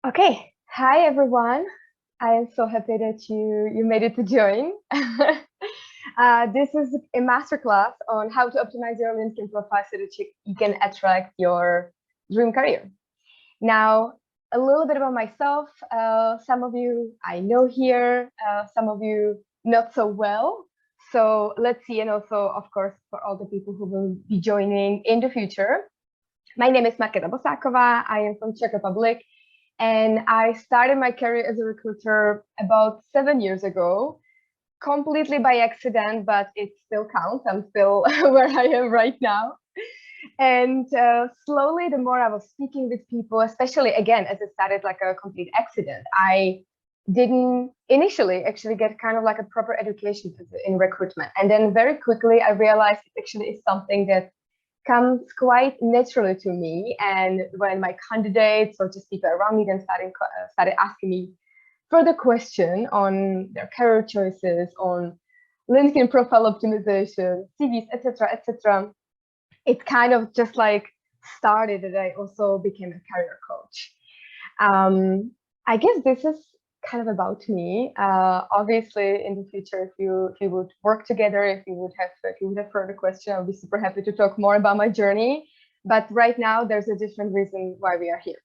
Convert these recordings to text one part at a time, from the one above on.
Okay, hi everyone. I am so happy that you made it to join. This is a masterclass on how to optimize your LinkedIn profile so that you can attract your dream career. Now, a little bit about myself. Some of you I know here, some of you not so well. So let's see, and also, of course, for all the people who will be joining in the future. My name is Marketa. I am from Czech Republic, and I started my career as a recruiter about 7 years ago, completely by accident, but it still counts. I'm still where I am right now. And slowly, the more I was speaking with people, especially again, as it started like a complete accident, I didn't initially actually get kind of like a proper education in recruitment. And then very quickly, I realized it actually is something that comes quite naturally to me. And when my candidates or just people around me then started asking me further question on their career choices, on LinkedIn profile optimization, CVs, etc., it kind of just like started that I also became a career coach. I guess this is kind of about me. Obviously, in the future, if you would work together, if you would have further questions, I'll be super happy to talk more about my journey. But right now, there's a different reason why we are here.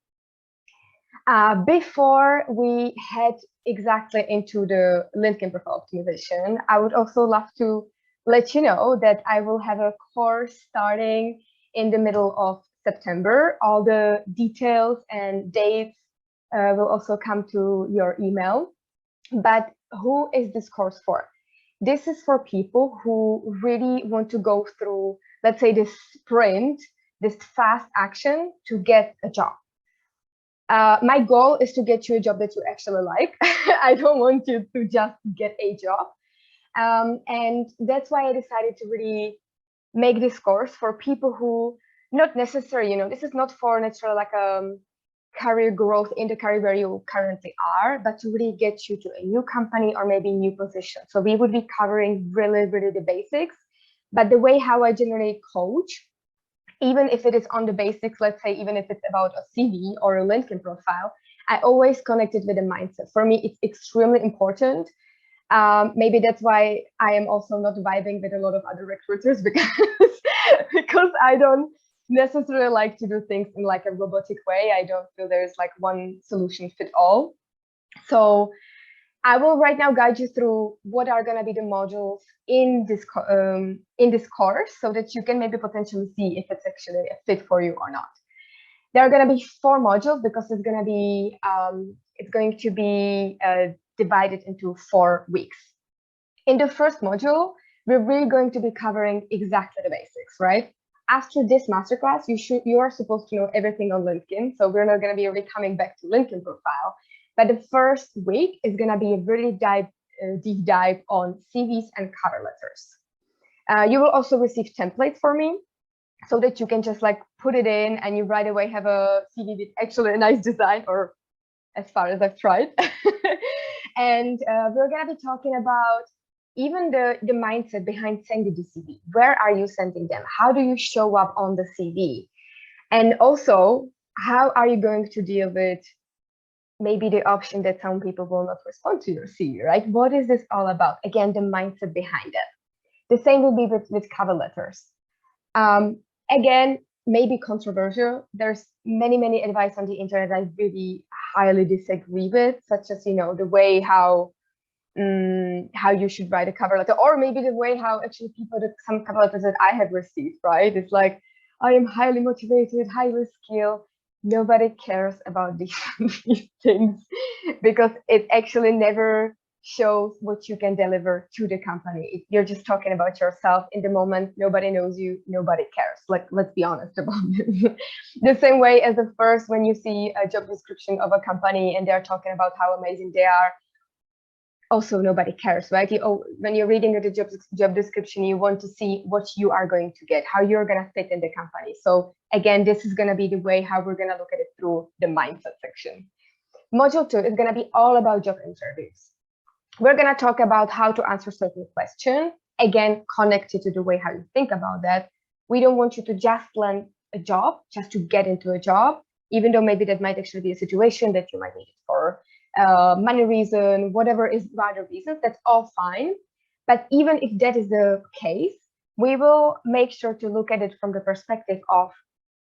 Before we head exactly into the LinkedIn profile optimization, I would also love to let you know that I will have a course starting in the middle of September. All the details and dates will also come to your email. But who is this course for? This is for people who really want to go through, let's say, this sprint, this fast action to get a job. My goal is to get you a job that you actually like. I don't want you to just get a job. And that's why I decided to really make this course for people who not necessarily, this is not for necessarily like career growth in the career where you currently are, but to really get you to a new company or maybe new position. So we would be covering really, really the basics, but the way how I generally coach, even if it is on the basics, let's say, even if it's about a CV or a LinkedIn profile, I always connect it with the mindset. For me, it's extremely important. Maybe that's why I am also not vibing with a lot of other recruiters because I don't necessarily like to do things in like a robotic way. I don't feel there's like one solution fit all. So I will right now guide you through what are going to be the modules in this course, so that you can maybe potentially see if it's actually a fit for you or not. There are going to be 4 modules because it's going to be divided into 4 weeks. In the first module, we're really going to be covering exactly the basics, right? After this masterclass, you are supposed to know everything on LinkedIn. So we're not going to be really coming back to LinkedIn profile. But the first week is going to be a really deep dive on CVs and cover letters. You will also receive templates for me so that you can just like put it in and you right away have a CV with actually a nice design, or as far as I've tried. And we're going to be talking about even the mindset behind sending the CV. Where are you sending them? How do you show up on the CV? And also, how are you going to deal with maybe the option that some people will not respond to your CV, right? What is this all about? Again, the mindset behind it. The same will be with cover letters. Again, maybe controversial. There's many advice on the internet I really highly disagree with, such as, the way how you should write a cover letter, or maybe the way how actually some cover letters that I have received, right? It's like, I am highly motivated, highly skilled. Nobody cares about these things because it actually never shows what you can deliver to the company. You're just talking about yourself in the moment. Nobody knows you. Nobody cares. Like, let's be honest about this. The same way as the first, when you see a job description of a company and they're talking about how amazing they are, also nobody cares, right? When you're reading the job description, you want to see what you are going to get, how you're going to fit in the company. So again, this is going to be the way how we're going to look at it through the mindset section. Module 2 is going to be all about job interviews. We're going to talk about how to answer certain questions, again, connected to the way how you think about that. We don't want you to just land a job, just to get into a job. even though maybe that might actually be a situation that you might need it for money reason, whatever is the other reasons, that's all fine. But even if that is the case, we will make sure to look at it from the perspective of,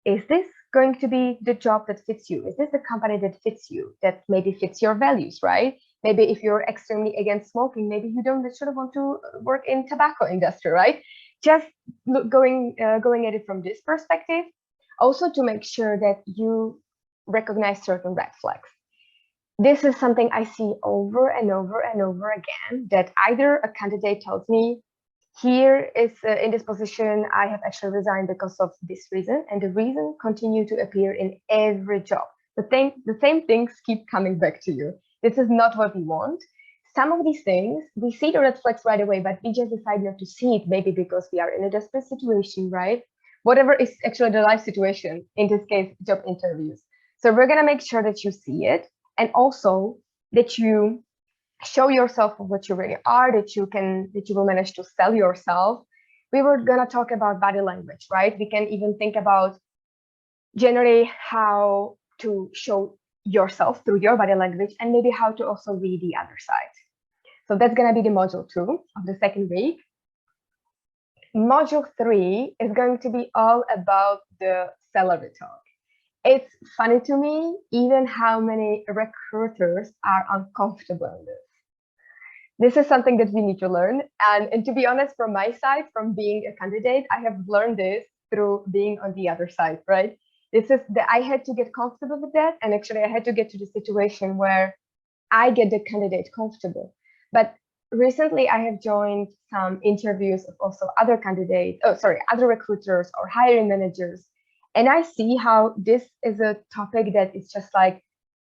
is this going to be the job that fits you? Is this the company that fits you, that maybe fits your values, right? Maybe if you're extremely against smoking, maybe you don't sort of want to work in tobacco industry, right? Just going at it from this perspective. Also to make sure that you recognize certain red flags. This is something I see over and over and over again, that either a candidate tells me, here is in this position, I have actually resigned because of this reason, and the reason continue to appear in every job. The same things keep coming back to you. This is not what we want. Some of these things, we see the red flags right away, but we just decide not to see it, maybe because we are in a desperate situation, right? Whatever is actually the life situation, in this case, job interviews. So we're gonna make sure that you see it, and also that you show yourself for what you really are, that you will manage to sell yourself. We were gonna talk about body language, right? We can even think about generally how to show yourself through your body language, and maybe how to also read the other side. So that's gonna be the module 2 of the second week. Module 3 is going to be all about the salary talk. It's funny to me, even how many recruiters are uncomfortable in this. This is something that we need to learn. And to be honest, from my side, from being a candidate, I have learned this through being on the other side, right? This is that I had to get comfortable with that. And actually, I had to get to the situation where I get the candidate comfortable. But recently, I have joined some interviews of also other candidates, other recruiters or hiring managers. And I see how this is a topic that is just like,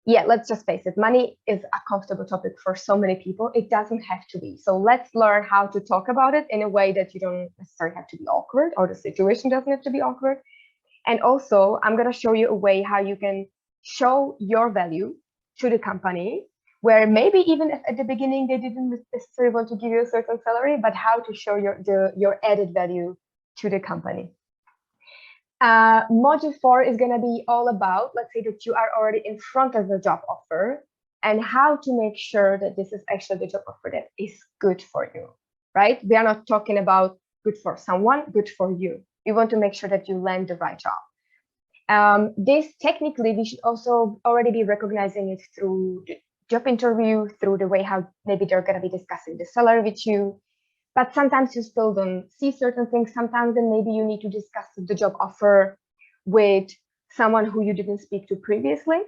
yeah, let's just face it. Money is a comfortable topic for so many people. It doesn't have to be. So let's learn how to talk about it in a way that you don't necessarily have to be awkward, or the situation doesn't have to be awkward. And also, I'm going to show you a way how you can show your value to the company, where maybe even if at the beginning they didn't necessarily want to give you a certain salary, but how to show your added value to the company. Module 4 is going to be all about, let's say that you are already in front of the job offer, and how to make sure that this is actually the job offer that is good for you, right? We are not talking about good for someone, good for you. We want to make sure that you land the right job. This technically, we should also already be recognizing it through the job interview, through the way how maybe they're going to be discussing the salary with you. But sometimes you still don't see certain things. Sometimes then maybe you need to discuss the job offer with someone who you didn't speak to previously.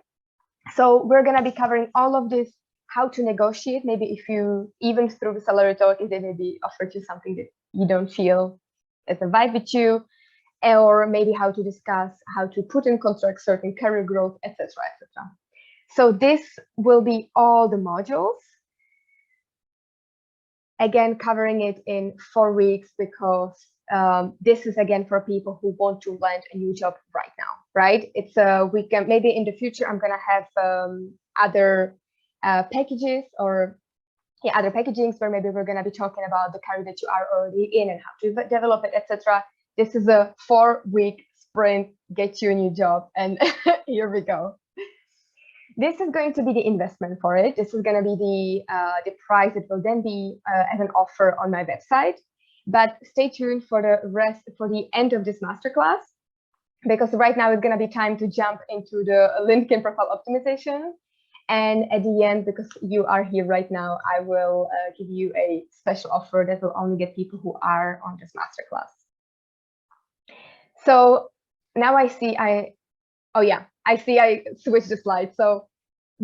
So we're going to be covering all of this, how to negotiate. Maybe if you, even through the salary talk, if they maybe offered you something that you don't feel as a vibe with you, or maybe how to discuss how to put in contract certain career growth, etc., etc. So this will be all the modules. Again, covering it in 4 weeks, because this is again for people who want to land a new job right now, right? It's we can maybe in the future I'm gonna have other packages, or other packagings where maybe we're gonna be talking about the career that you are already in and how to develop it, etc. This is a 4-week sprint, get you a new job, and here we go. This is going to be the investment for it. This is going to be the price that will then be as an offer on my website. But stay tuned for the end of this masterclass, because right now it's going to be time to jump into the LinkedIn profile optimization. And at the end, because you are here right now, I will give you a special offer that will only get people who are on this masterclass. So now I see I switched the slide. So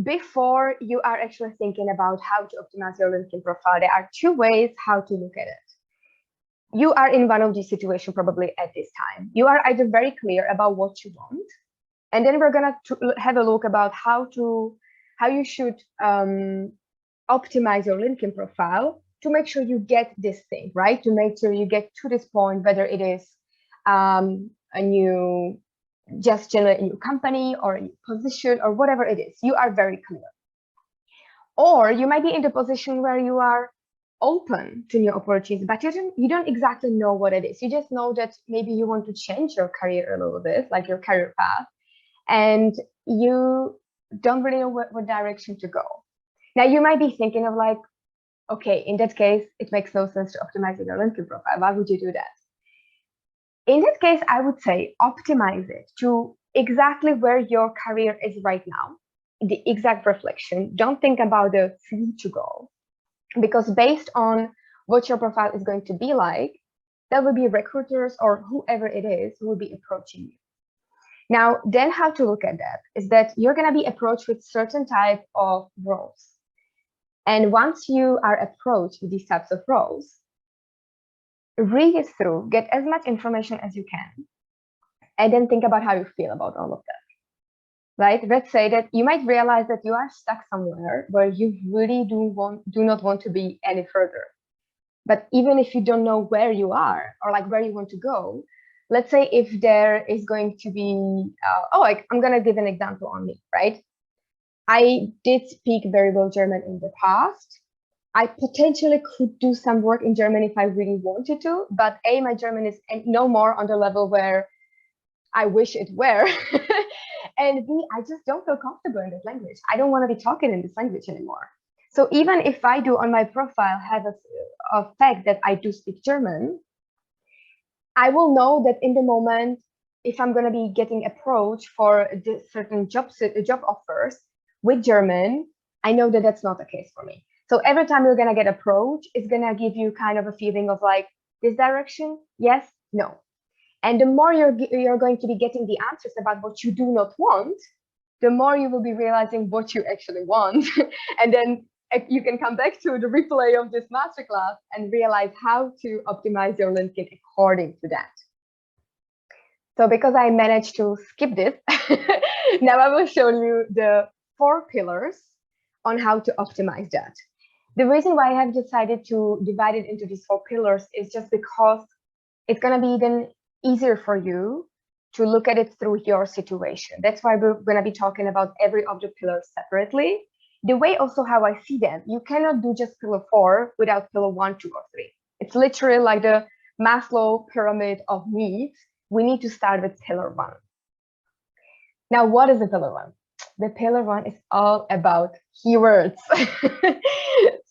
before you are actually thinking about how to optimize your LinkedIn profile, there are 2 ways how to look at it. You are in one of these situations probably at this time. You are either very clear about what you want, and then we're going to have a look about how you should optimize your LinkedIn profile to make sure you get this thing, right? To make sure you get to this point, whether it is just generate a new company or a new position or whatever it is, you are very clear. Or you might be in the position where you are open to new opportunities, but you don't exactly know what it is. You just know that maybe you want to change your career a little bit, like your career path. and you don't really know what direction to go. Now, you might be thinking of like, okay, in that case, it makes no sense to optimize your LinkedIn profile. Why would you do that? In that case, I would say optimize it to exactly where your career is right now, the exact reflection. Don't think about the future goal, because based on what your profile is going to be like, there will be recruiters or whoever it is who will be approaching you. Now, then how to look at that is that you're going to be approached with certain type of roles. And once you are approached with these types of roles, read it through, get as much information as you can, and then think about how you feel about all of that, right? Let's say that you might realize that you are stuck somewhere where you really do not want to be any further. But even if you don't know where you are or like where you want to go, let's say if there is going to be, I'm going to give an example on me, right? I did speak very well German in the past. I potentially could do some work in German if I really wanted to, but A, my German is no more on the level where I wish it were. And B, I just don't feel comfortable in this language. I don't want to be talking in this language anymore. So even if I do on my profile have a fact that I do speak German, I will know that in the moment, if I'm going to be getting approached for certain job offers with German, I know that that's not the case for me. So every time you're going to get approached, it's going to give you kind of a feeling of like, this direction, yes, no. And the more you're going to be getting the answers about what you do not want, the more you will be realizing what you actually want. And then you can come back to the replay of this masterclass and realize how to optimize your LinkedIn according to that. So because I managed to skip this, now I will show you the 4 pillars on how to optimize that. The reason why I have decided to divide it into these 4 pillars is just because it's going to be then easier for you to look at it through your situation. That's why we're going to be talking about every of the pillars separately. The way also how I see them, you cannot do just pillar 4 without pillar 1, 2, or 3. It's literally like the Maslow pyramid of needs. We need to start with pillar 1. Now, what is the pillar 1? The pillar 1 is all about keywords.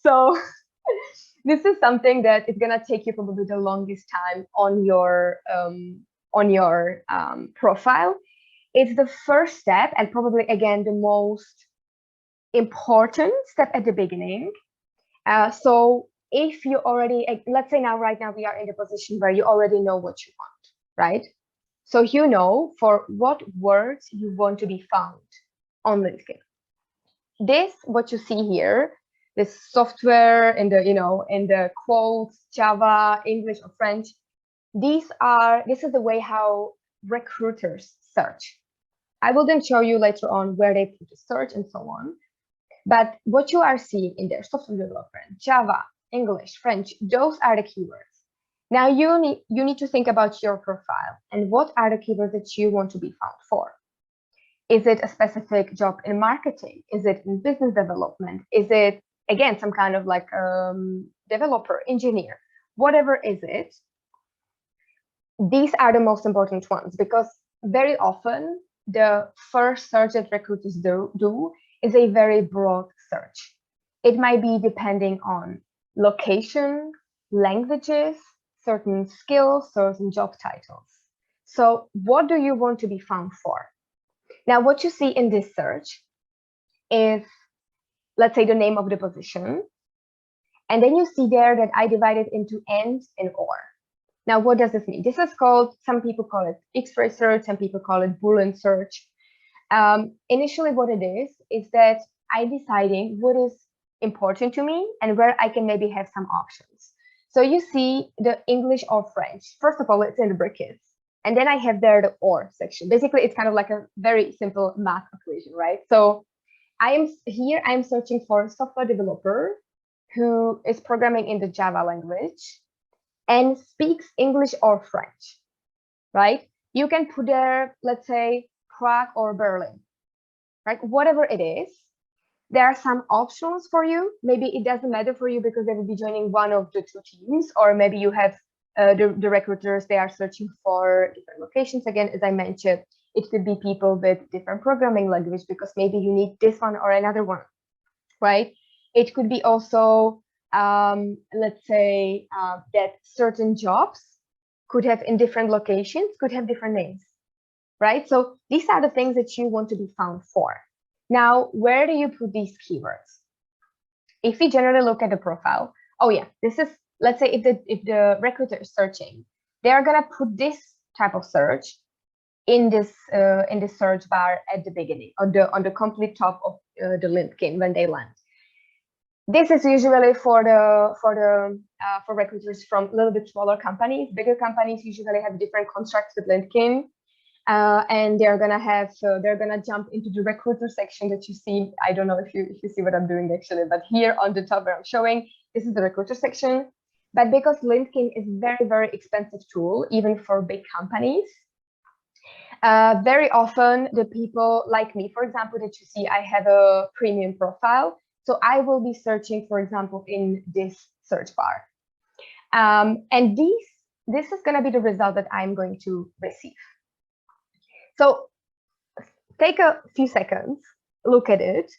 So this is something that is going to take you probably the longest time on your profile. It's the first step, and probably again the most important step at the beginning. So if you already, let's say right now we are in the position where you already know what you want, right? So you know for what words you want to be found on LinkedIn. This, what you see here, this software in the quotes, Java, English, or French, this is the way how recruiters search. I will then show you later on where they put the search and so on. But what you are seeing in their software development, Java, English, French, those are the keywords. Now you need to think about your profile and what are the keywords that you want to be found for. Is it a specific job in marketing? Is it in business development? Is it, again, some kind of like developer, engineer? Whatever is it, these are the most important ones, because very often the first search that recruiters do is a very broad search. It might be depending on location, languages, certain skills, certain job titles. So what do you want to be found for? Now, what you see in this search is, let's say, the name of the position. And then you see there that I divided into and or. Now, what does this mean? This is called, some people call it X-ray search, some people call it Boolean search. Initially, what it is that I'm deciding what is important to me and where I can maybe have some options. So you see the English or French. First of all, it's in the brackets. And then I have there the or section. Basically, it's kind of like a very simple math equation, right? So I'm searching for a software developer who is programming in the Java language and speaks English or French, right? You can put there, let's say, Prague or Berlin, right? Whatever it is, there are some options for you. Maybe it doesn't matter for you because they will be joining one of the 2 teams, or maybe you have the recruiters, they are searching for different locations, again, as I mentioned. It could be people with different programming language because maybe you need this one or another one, right? It could be also, let's say, that certain jobs could have in different locations, could have different names, right? So these are the things that you want to be found for. Now, where do you put these keywords? If we generally look at the profile, oh yeah, this is, let's say if the recruiter is searching, they're gonna put this type of search in this search bar at the beginning, on the complete top of the LinkedIn when they land. This is usually for recruiters from a little bit smaller companies. Bigger companies usually have different contracts with LinkedIn, and they're gonna jump into the recruiter section that you see. I don't know if you see what I'm doing actually, but here on the top where I'm showing, this is the recruiter section. But because LinkedIn is very, very expensive tool, even for big companies, very often the people like me, for example, that you see, I have a premium profile. So I will be searching, for example, in this search bar. And this is going to be the result that I'm going to receive. So take a few seconds, look at it.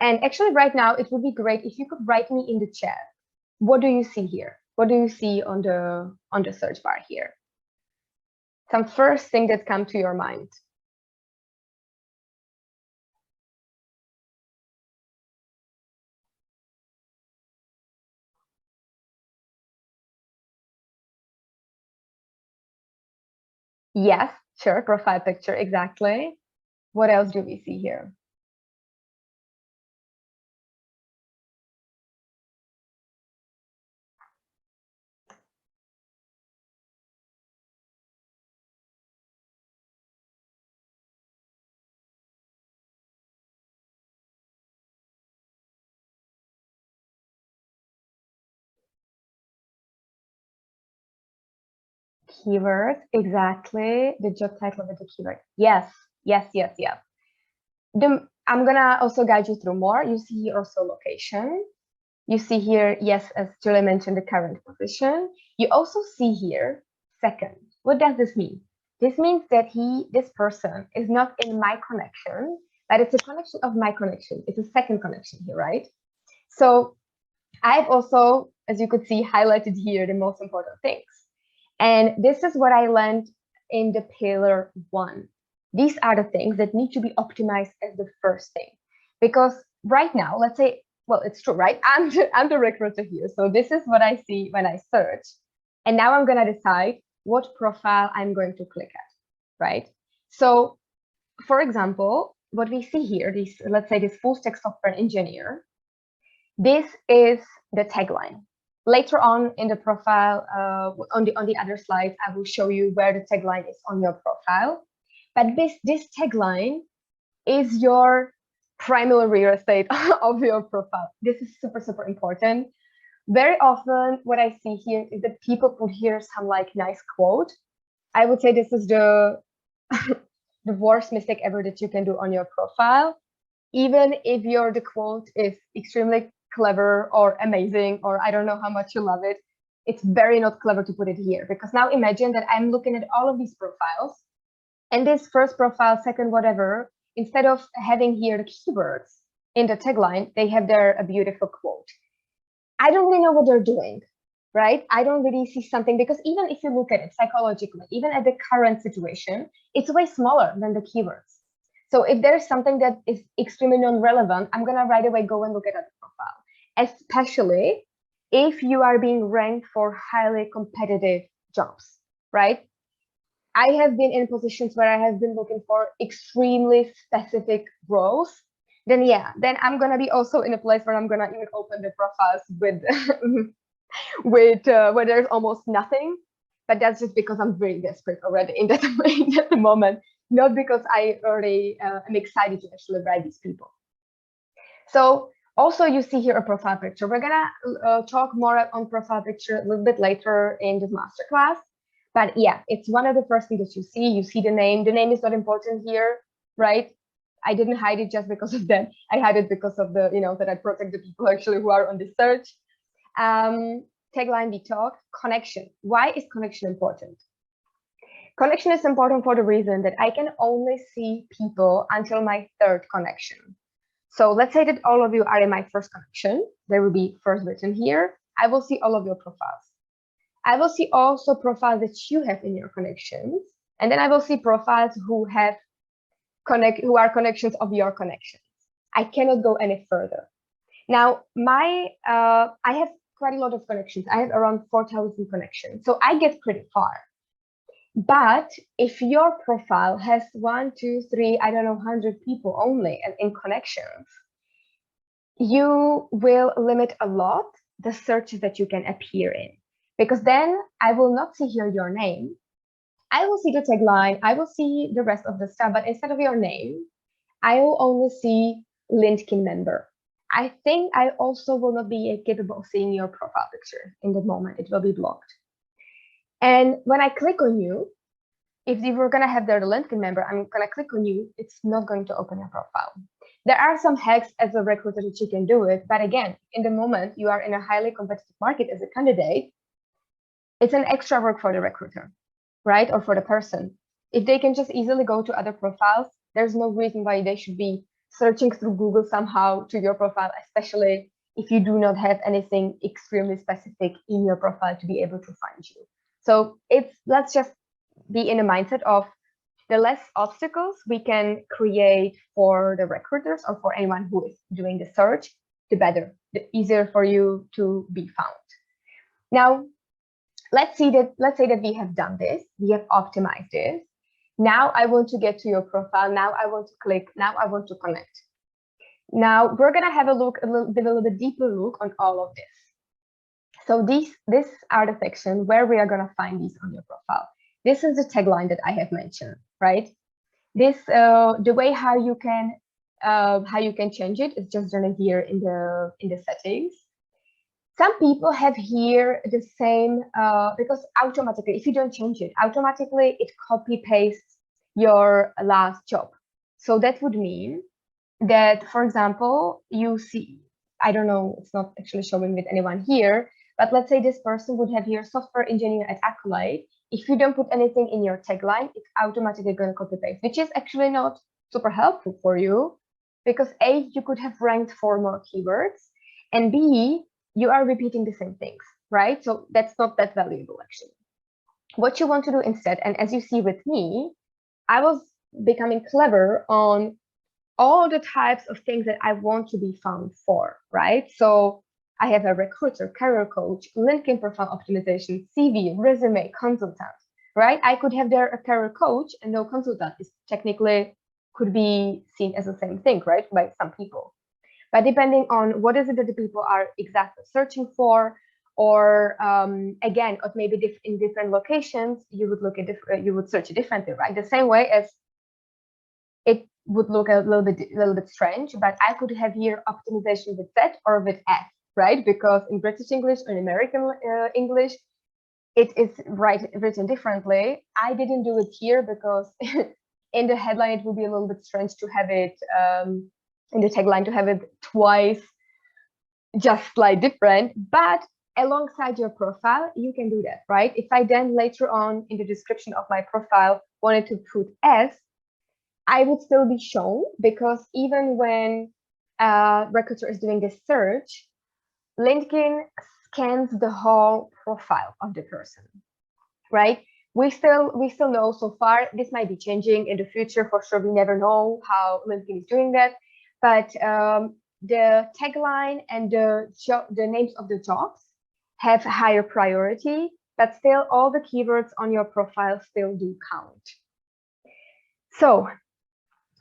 And actually right now, it would be great if you could write me in the chat. What do you see here? What do you see on the search bar here? Some first thing that come to your mind. Yes, sure, profile picture, exactly. What else do we see here? Keyword, exactly. The job title with the keyword. Yes, yes, yes, yes. I'm gonna also guide you through more. You see here also location. You see here, yes, as Julia mentioned, the current position. You also see here, second. What does this mean? This means that this person is not in my connection, but it's a connection of my connection. It's a second connection here, right? So I've also, as you could see, highlighted here the most important things. And this is what I learned in the pillar 1. These are the things that need to be optimized as the first thing. Because right now, let's say, well, it's true, right? I'm the recruiter here. So this is what I see when I search. And now I'm going to decide what profile I'm going to click at, right? So, for example, what we see here, let's say this full stack software engineer, this is the tagline. Later on in the profile, on the other slides, I will show you where the tagline is on your profile. But this tagline is your primary real estate of your profile. This is super, super important. Very often, what I see here is that people put here some like nice quote. I would say this is the the worst mistake ever that you can do on your profile. Even if the quote is extremely clever or amazing, or I don't know how much you love it, it's very not clever to put it here. Because now imagine that I'm looking at all of these profiles, and this first profile, second, whatever, instead of having here the keywords in the tagline, they have there a beautiful quote. I don't really know what they're doing, right? I don't really see something, because even if you look at it psychologically, even at the current situation, it's way smaller than the keywords. So if there's something that is extremely non-relevant, I'm going to right away go and look at that profile, especially if you are being ranked for highly competitive jobs, right? I have been in positions where I have been looking for extremely specific roles. Then yeah, then I'm going to be also in a place where I'm going to even open the profiles with where there's almost nothing. But that's just because I'm very desperate already in that moment, not because I already am excited to actually write these people. So also you see here a profile picture. We're gonna talk more on profile picture a little bit later in this masterclass. But yeah, it's one of the first things that you see. You see the name. The name is not important here, right? I didn't hide it just because of that. I hide it because of the, that I protect the people actually who are on the search. Tagline we talked, connection. Why is connection important? Connection is important for the reason that I can only see people until my third connection. So let's say that all of you are in my first connection. There will be first written here. I will see all of your profiles. I will see also profiles that you have in your connections. And then I will see profiles who are connections of your connections. I cannot go any further. Now, I have quite a lot of connections. I have around 4,000 connections. So I get pretty far. But if your profile has 1, 2, 3, I don't know, 100 people only in connections, you will limit a lot the searches that you can appear in, because then I will not see here your name. I will see the tagline, I will see the rest of the stuff, but instead of your name, I will only see LinkedIn member. I think I also will not be capable of seeing your profile picture in the moment. It will be blocked. And when I click on you, if you were going to have the LinkedIn member, I'm going to click on you, it's not going to open your profile. There are some hacks as a recruiter that you can do it. But again, in the moment you are in a highly competitive market as a candidate, it's an extra work for the recruiter, right? Or for the person. If they can just easily go to other profiles, there's no reason why they should be searching through Google somehow to your profile, especially if you do not have anything extremely specific in your profile to be able to find you. So let's just be in a mindset of the less obstacles we can create for the recruiters or for anyone who is doing the search, the better, the easier for you to be found. Now, let's say that we have done this, we have optimized this. Now I want to get to your profile. Now I want to click. Now I want to connect. Now we're gonna have a little bit deeper look on all of this. So these are the section where we are gonna find these on your profile. This is the tagline that I have mentioned, right? This the way how you can change it is just done here in the settings. Some people have here the same because automatically, if you don't change it, automatically it copy pastes your last job. So that would mean that, for example, you see, I don't know, it's not actually showing with anyone here, but let's say this person would have here software engineer at Accolade. If you don't put anything in your tagline, it's automatically going to copy paste, which is actually not super helpful for you, because A, you could have ranked for more keywords, and B, you are repeating the same things, right? So that's not that valuable actually. What you want to do instead, and as you see with me, I was becoming clever on all the types of things that I want to be found for, right? So I have a recruiter, career coach, LinkedIn profile optimization, CV, resume, consultant, right? I could have there a career coach and no consultant. Is technically could be seen as the same thing, right? By some people. But depending on what is it that the people are exactly searching for, or again, or maybe in different locations, you would look at you would search it differently, right? The same way as it would look a little bit strange, but I could have here optimization with Z or with F, right? Because in British English or in American English, it is written differently. I didn't do it here because in the headline, it would be a little bit strange to have it in the tagline, to have it twice, just like different. But alongside your profile, you can do that, right? If I then later on in the description of my profile wanted to put S, I would still be shown, because even when a recruiter is doing this search, LinkedIn scans the whole profile of the person, right? We still know so far. This might be changing in the future for sure. We never know how LinkedIn is doing that, but the tagline and the names of the jobs have higher priority, but still all the keywords on your profile still do count. So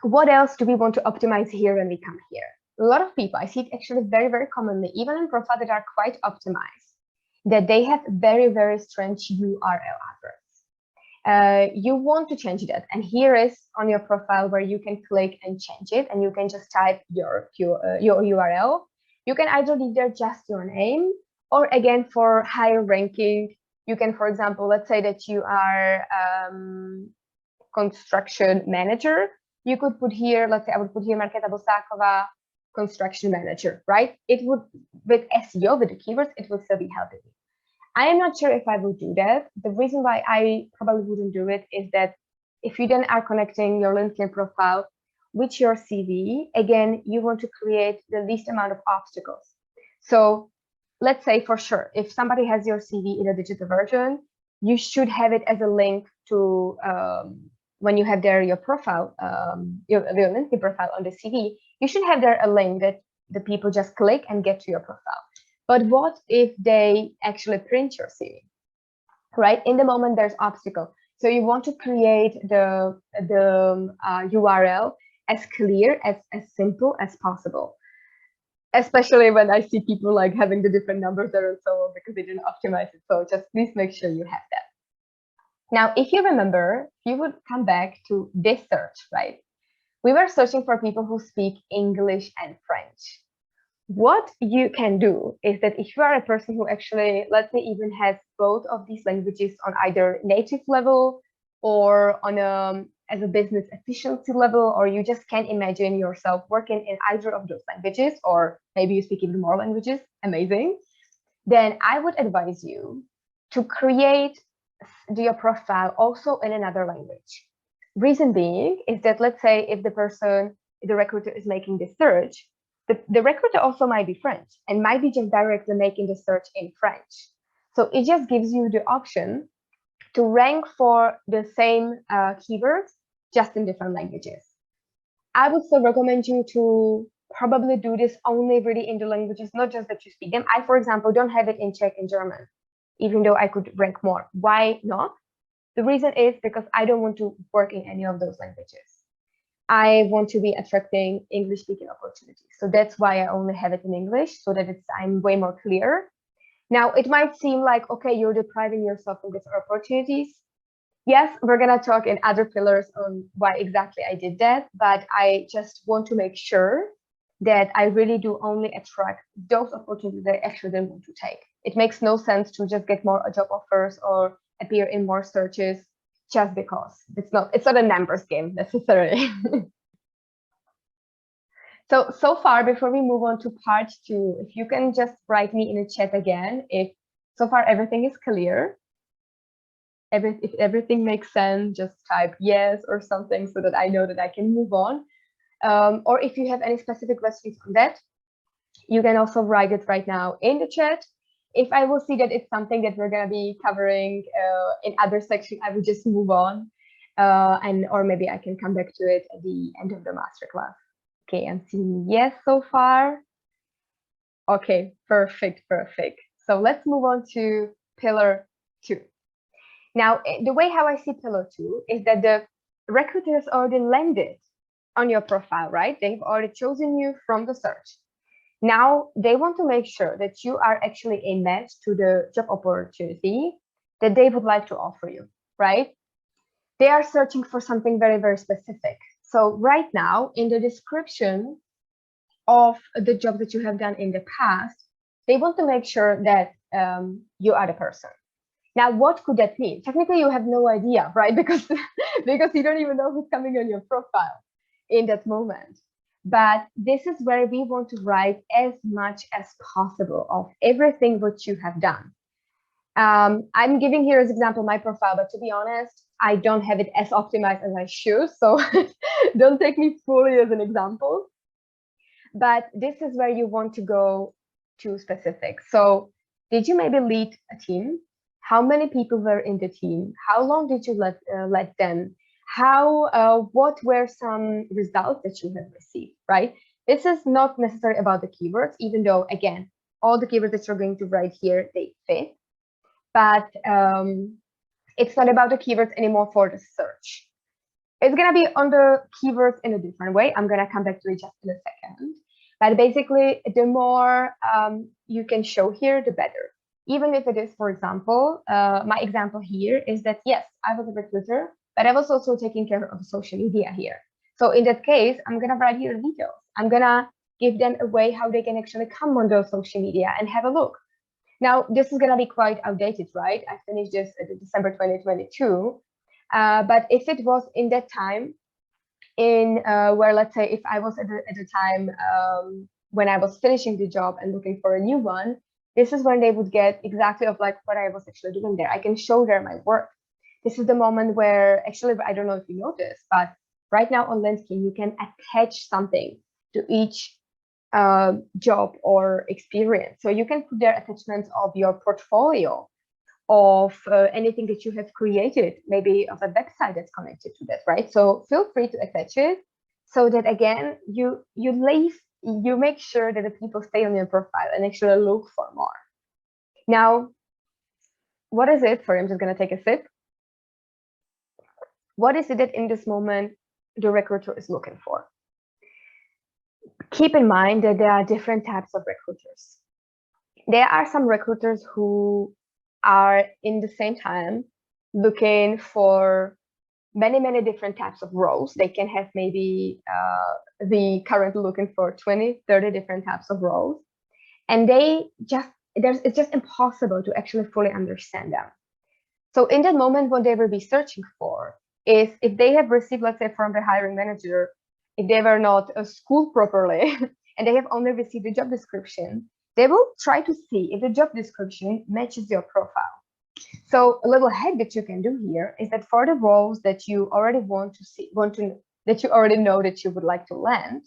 what else do we want to optimize here when we come here? A lot of people, I see it actually very, very commonly, even in profiles that are quite optimized, that they have very, very strange URL address. You want to change that. And here is on your profile where you can click and change it, and you can just type your URL. You can either leave there just your name, or again, for higher ranking, you can, for example, let's say that you are construction manager. You could put here, let's say I would put here Marketa Bosáková, construction manager, right? It would, with SEO, with the keywords, it would still be helping. I am not sure if I would do that. The reason why I probably wouldn't do it is that if you then are connecting your LinkedIn profile with your CV, again, you want to create the least amount of obstacles. So let's say for sure, if somebody has your CV in a digital version, you should have it as a link to when you have there your profile, your LinkedIn profile on the CV, you should have there a link that the people just click and get to your profile. But what if they actually print your CV, right? In the moment, there's obstacle. So you want to create the URL as clear, as simple as possible. Especially when I see people like having the different numbers there and so on because they didn't optimize it. So just please make sure you have that. Now, if you remember, you would come back to this search, right? We were searching for people who speak English and French. What you can do is that if you are a person who actually, let's say, even has both of these languages on either native level or on as a business efficiency level, or you just can't imagine yourself working in either of those languages, or maybe you speak even more languages, amazing, then I would advise you to create your profile also in another language. Reason being is that, let's say, if the recruiter is making this search, the recruiter also might be French and might be just directly making the search in French. So it just gives you the option to rank for the same keywords, just in different languages. I would still recommend you to probably do this only really in the languages, not just that you speak them. I, for example, don't have it in Czech and German, even though I could rank more. Why not? The reason is because I don't want to work in any of those languages. I want to be attracting English speaking opportunities. So that's why I only have it in English, so that I'm way more clear. Now, it might seem like, okay, you're depriving yourself of these opportunities. Yes, we're going to talk in other pillars on why exactly I did that, but I just want to make sure that I really do only attract those opportunities that I actually don't want to take. It makes no sense to just get more job offers or appear in more searches just because it's not a numbers game necessarily. So far, before we move on to part 2, if you can just write me in the chat again, if so far everything is clear, if everything makes sense, just type yes or something so that I know that I can move on. Or if you have any specific questions on that, you can also write it right now in the chat. If I will see that it's something that we're going to be covering in other section, I will just move on, or maybe I can come back to it at the end of the masterclass. Okay, I'm seeing yes so far. Okay, perfect. So let's move on to pillar 2. Now, the way how I see pillar 2 is that the recruiters already landed on your profile, right? They've already chosen you from the search. Now, they want to make sure that you are actually a match to the job opportunity that they would like to offer you, right? They are searching for something very, very specific. So right now, in the description of the job that you have done in the past, they want to make sure that you are the person. Now, what could that mean? Technically, you have no idea, right? Because you don't even know who's coming on your profile in that moment. But this is where we want to write as much as possible of everything what you have done. I'm giving here as example my profile, but to be honest, I don't have it as optimized as I should. So don't take me fully as an example. But this is where you want to go to specific. So did you maybe lead a team? How many people were in the team? How long did you let them? What were some results that you have received, right? This is not necessarily about the keywords, even though, again, all the keywords that you're going to write here, they fit. But it's not about the keywords anymore for the search. It's going to be on the keywords in a different way. I'm going to come back to it just in a second. But basically, the more you can show here, the better. Even if it is, for example, my example here is that, yes, I was a recruiter, but I was also taking care of social media here. So in that case, I'm going to write here details. I'm going to give them a way how they can actually come on those social media and have a look. Now, this is going to be quite outdated, right? I finished this in December 2022. But if it was in that time, where, let's say, if I was at the time when I was finishing the job and looking for a new one, this is when they would get exactly of like what I was actually doing there. I can show them my work. This is the moment where actually, I don't know if you noticed, but right now on LinkedIn, you can attach something to each job or experience. So you can put there attachments of your portfolio, of anything that you have created, maybe of a website that's connected to that, right? So feel free to attach it so that again, you make sure that the people stay on your profile and actually look for more. Now, what is it? Sorry, I'm just going to take a sip. What is it that in this moment the recruiter is looking for? Keep in mind that there are different types of recruiters. There are some recruiters who are in the same time looking for many different types of roles. They can have maybe the currently looking for 20, 30 different types of roles. And it's just impossible to actually fully understand them. So in that moment, what they will be searching for is if they have received, let's say from the hiring manager, if they were not schooled properly and they have only received the job description, they will try to see if the job description matches your profile. So a little hack that you can do here is that for the roles that you already that you already know that you would like to land,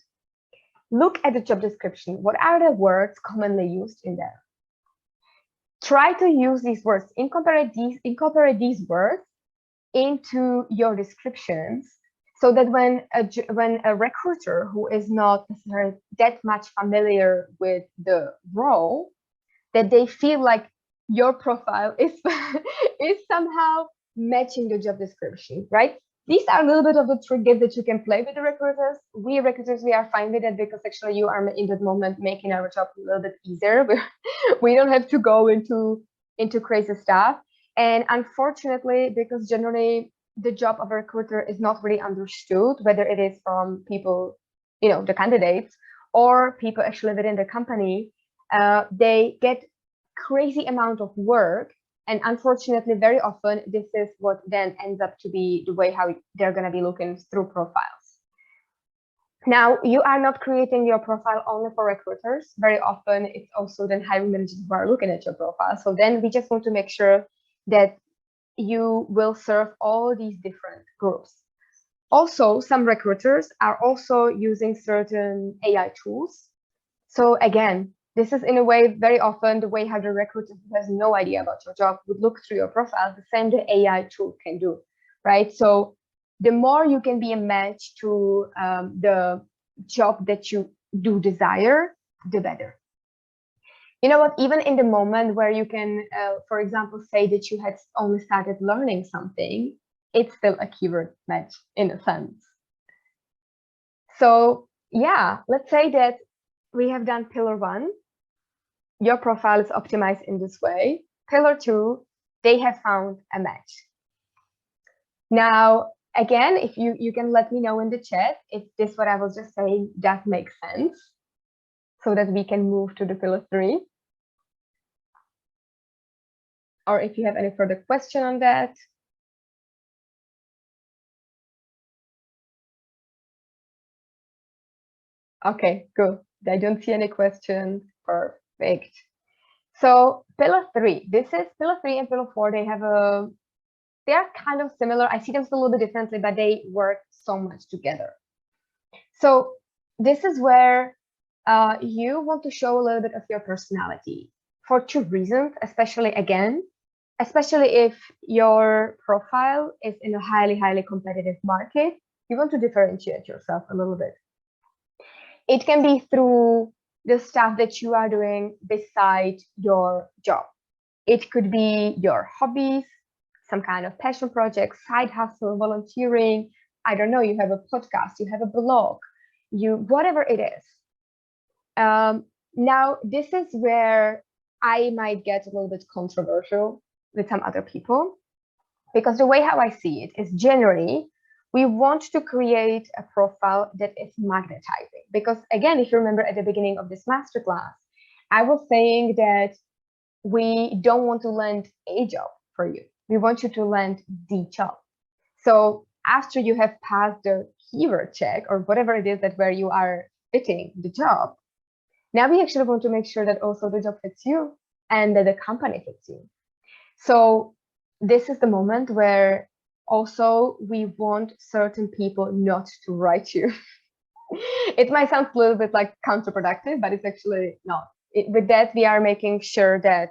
look at the job description. What are the words commonly used in there? Try to use these words, incorporate these words into your descriptions, so that when a recruiter who is not necessarily that much familiar with the role, that they feel like your profile is is somehow matching the job description, right? These are a little bit of the trick that you can play with the recruiters. We recruiters, we are fine with it because actually you are in that moment making our job a little bit easier. We don't have to go into crazy stuff. And unfortunately, because generally the job of a recruiter is not really understood, whether it is from people, the candidates, or people actually within the company, they get crazy amount of work. And unfortunately, very often, this is what then ends up to be the way how they're going to be looking through profiles. Now, you are not creating your profile only for recruiters. Very often, it's also then hiring managers who are looking at your profile. So then we just want to make sure that you will serve all these different groups. Also, some recruiters are also using certain AI tools. So again, this is in a way very often the way how the recruiter who has no idea about your job would look through your profile, the same the AI tool can do, right? So the more you can be a match to the job that you do desire, the better. You know what, even in the moment where you can, for example, say that you had only started learning something, it's still a keyword match in a sense. So yeah, let's say that we have done pillar 1. Your profile is optimized in this way. Pillar 2, they have found a match. Now, again, if you can let me know in the chat if this, what I was just saying, does make sense, so that we can move to the pillar 3. Or if you have any further question on that. Okay, good. I don't see any questions. Perfect. So pillar 3, this is pillar 3 and pillar 4. They are kind of similar. I see them a little bit differently, but they work so much together. So this is where you want to show a little bit of your personality for 2 reasons, especially if your profile is in a highly competitive market. You want to differentiate yourself a little bit. It can be through the stuff that you are doing beside your job. It could be your hobbies, some kind of passion project, side hustle, volunteering. I don't know, you have a podcast, you have a blog, whatever it is. Now, this is where I might get a little bit controversial with some other people, because the way how I see it is generally, we want to create a profile that is magnetizing. Because again, if you remember at the beginning of this masterclass, I was saying that we don't want to land a job for you. We want you to land the job. So after you have passed the keyword check or whatever it is that where you are fitting the job, now we actually want to make sure that also the job fits you. and that the company fits you. So this is the moment where also we want certain people not to write you. It might sound a little bit like counterproductive, but it's actually not. With that, we are making sure that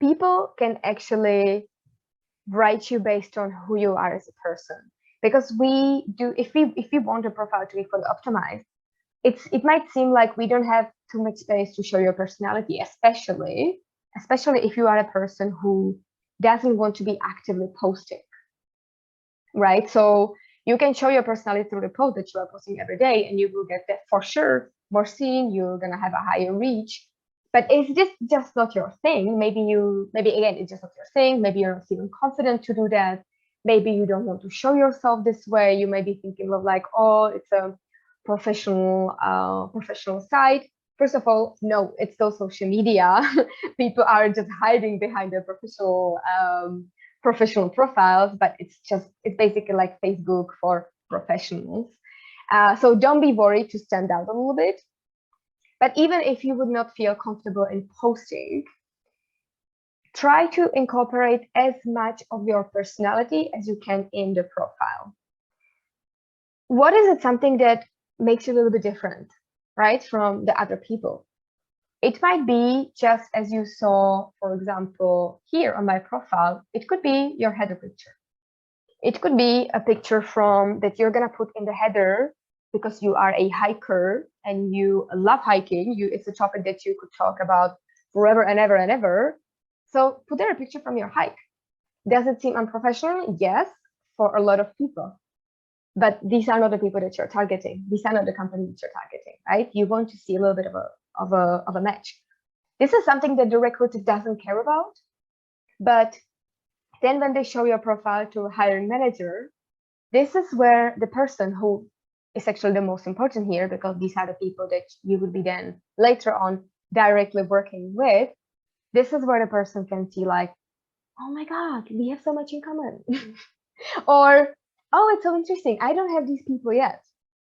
people can actually write you based on who you are as a person. Because we do, if we want a profile to be fully optimized, it might seem like we don't have too much space to show your personality, especially if you are a person who doesn't want to be actively posting, right? So you can show your personality through the post that you are posting every day, and you will get that for sure more seen. You're gonna have a higher reach. But is this just not your thing? Maybe again, it's just not your thing. Maybe you're not feeling confident to do that. Maybe you don't want to show yourself this way. You may be thinking of like, oh, it's a professional site. First of all, no, it's still social media. People are just hiding behind their professional profiles, but it's basically like Facebook for professionals. So don't be worried to stand out a little bit. But even if you would not feel comfortable in posting, try to incorporate as much of your personality as you can in the profile. What is it something that makes you a little bit different, right, from the other people? It might be just as you saw, for example, here on my profile, it could be your header picture. It could be a picture that you're going to put in the header because you are a hiker and you love hiking. It's a topic that you could talk about forever and ever and ever. So put there a picture from your hike. Does it seem unprofessional? Yes, for a lot of people. But these are not the people that you're targeting. These are not the company that you're targeting, right? You want to see a little bit of a match. This is something that the recruiter doesn't care about. But then when they show your profile to a hiring manager, this is where the person who is actually the most important here, because these are the people that you would be then later on directly working with. This is where the person can see like, oh my God, we have so much in common. Or, oh, it's so interesting. I don't have these people yet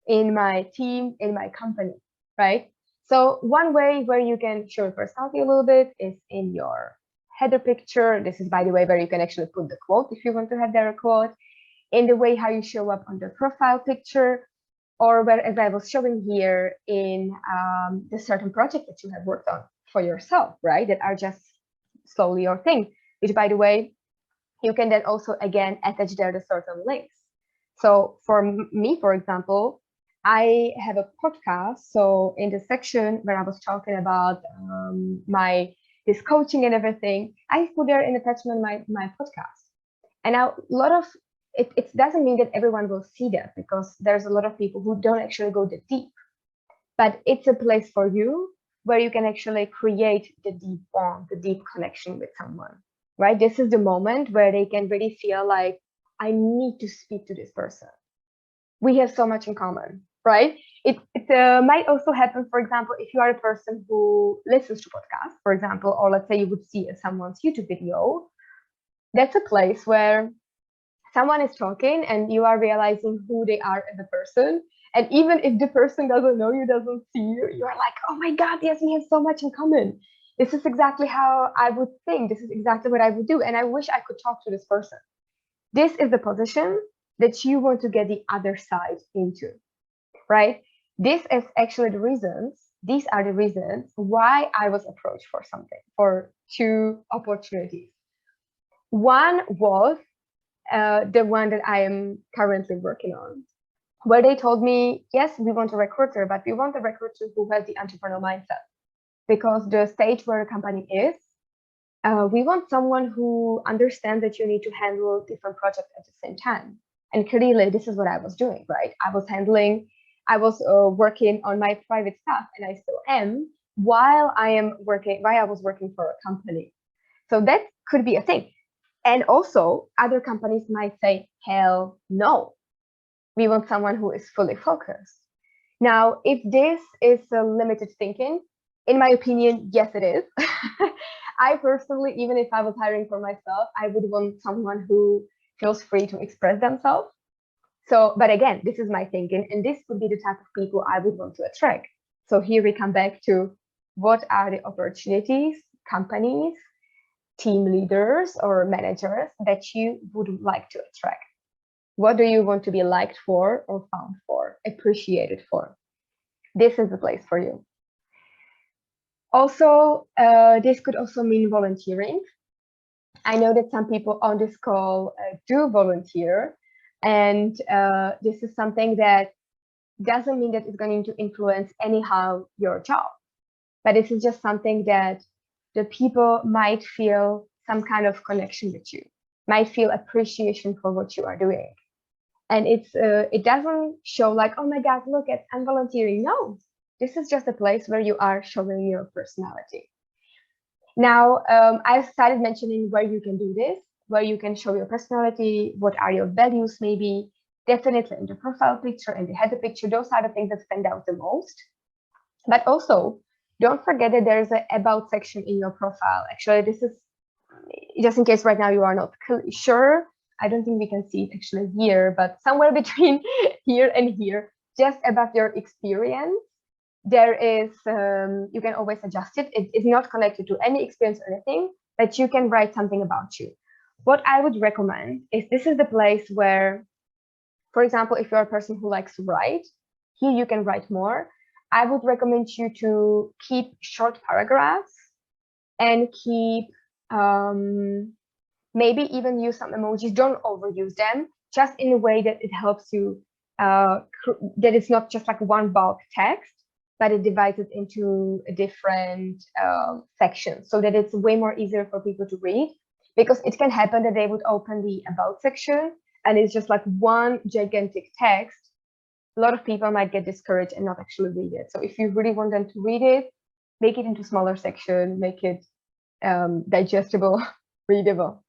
in my team, in my company, right? So one way where you can show your personality a little bit is in your header picture. This is, by the way, where you can actually put the quote if you want to have there a quote. In the way how you show up on the profile picture, or where, as I was showing here, in the certain project that you have worked on for yourself, right? That are just slowly your thing, which, by the way, you can then also, again, attach there the certain links. So for me, for example, I have a podcast. So in the section where I was talking about this coaching and everything, I put there in attachment my podcast. And now a lot of it doesn't mean that everyone will see that, because there's a lot of people who don't actually go that deep. But it's a place for you where you can actually create the deep bond, the deep connection with someone, right? This is the moment where they can really feel like, I need to speak to this person. We have so much in common, right? It might also happen, for example, if you are a person who listens to podcasts, for example, or let's say you would see someone's YouTube video. That's a place where someone is talking and you are realizing who they are as a person. And even if the person doesn't know you, doesn't see you, you are like, oh my God, yes, we have so much in common. This is exactly how I would think. This is exactly what I would do. And I wish I could talk to this person. This is the position that you want to get the other side into, right? These are the reasons why I was approached for two opportunities. One was the one that I am currently working on, where they told me, yes, we want a recruiter, but we want a recruiter who has the entrepreneurial mindset. Because the stage where a company is, we want someone who understands that you need to handle different projects at the same time. And clearly, this is what I was doing, right? I was working on my private stuff, and I still am, while I was working for a company. So that could be a thing. And also, other companies might say, hell no, we want someone who is fully focused. Now, if this is a limited thinking, in my opinion, yes, it is. I personally, even if I was hiring for myself, I would want someone who feels free to express themselves. So, but again, this is my thinking, and this would be the type of people I would want to attract. So here we come back to, what are the opportunities companies, team leaders, or managers that you would like to attract? What do you want to be liked for or found for, appreciated for? This is the place for you. Also, this could also mean volunteering. I know that some people on this call do volunteer, and this is something that doesn't mean that it's going to influence anyhow your job, but this is just something that the people might feel some kind of connection with you, might feel appreciation for what you are doing. And it doesn't show like, oh my God, look at, I'm volunteering. No, this is just a place where you are showing your personality. Now, I've started mentioning where you can do this, where you can show your personality, what are your values maybe. Definitely in the profile picture and the header picture, those are the things that stand out the most. But also, don't forget that there's an about section in your profile. Actually, this is just in case right now you are not sure. I don't think we can see it actually here, but somewhere between here and here, just about your experience, there is, you can always adjust it. It is not connected to any experience or anything, but you can write something about you. What I would recommend is this is the place where, for example, if you're a person who likes to write, here you can write more. I would recommend you to keep short paragraphs and keep, maybe even use some emojis. Don't overuse them, just in a way that it helps you, that it's not just like one bulk text, but it divides it into different sections so that it's way more easier for people to read. Because it can happen that they would open the about section and it's just like one gigantic text. A lot of people might get discouraged and not actually read it. So if you really want them to read it, make it into smaller section, make it digestible, readable.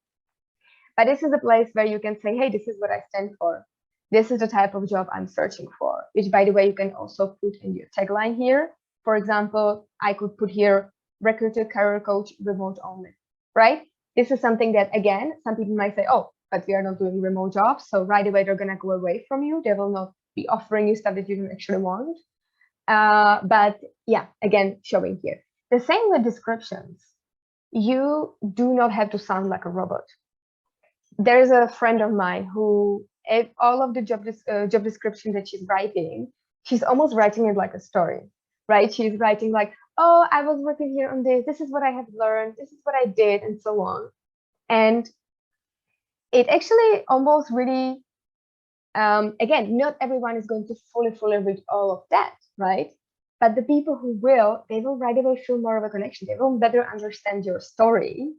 But this is a place where you can say, hey, this is what I stand for. This is the type of job I'm searching for, which, by the way, you can also put in your tagline here. For example, I could put here, recruiter, career coach, remote only, right? This is something that, again, some people might say, oh, but we are not doing remote jobs. So right away, they're going to go away from you. They will not be offering you stuff that you don't actually want. But yeah, again, showing here. The same with descriptions. You do not have to sound like a robot. There's a friend of mine who, if all of the job description that she's writing, she's almost writing it like a story, right? She's writing like, oh, I was working here on this. This is what I have learned. This is what I did, and so on. And it actually almost really, again, not everyone is going to fully read all of that, right? But the people who will, they will right away feel more of a connection. They will better understand your story.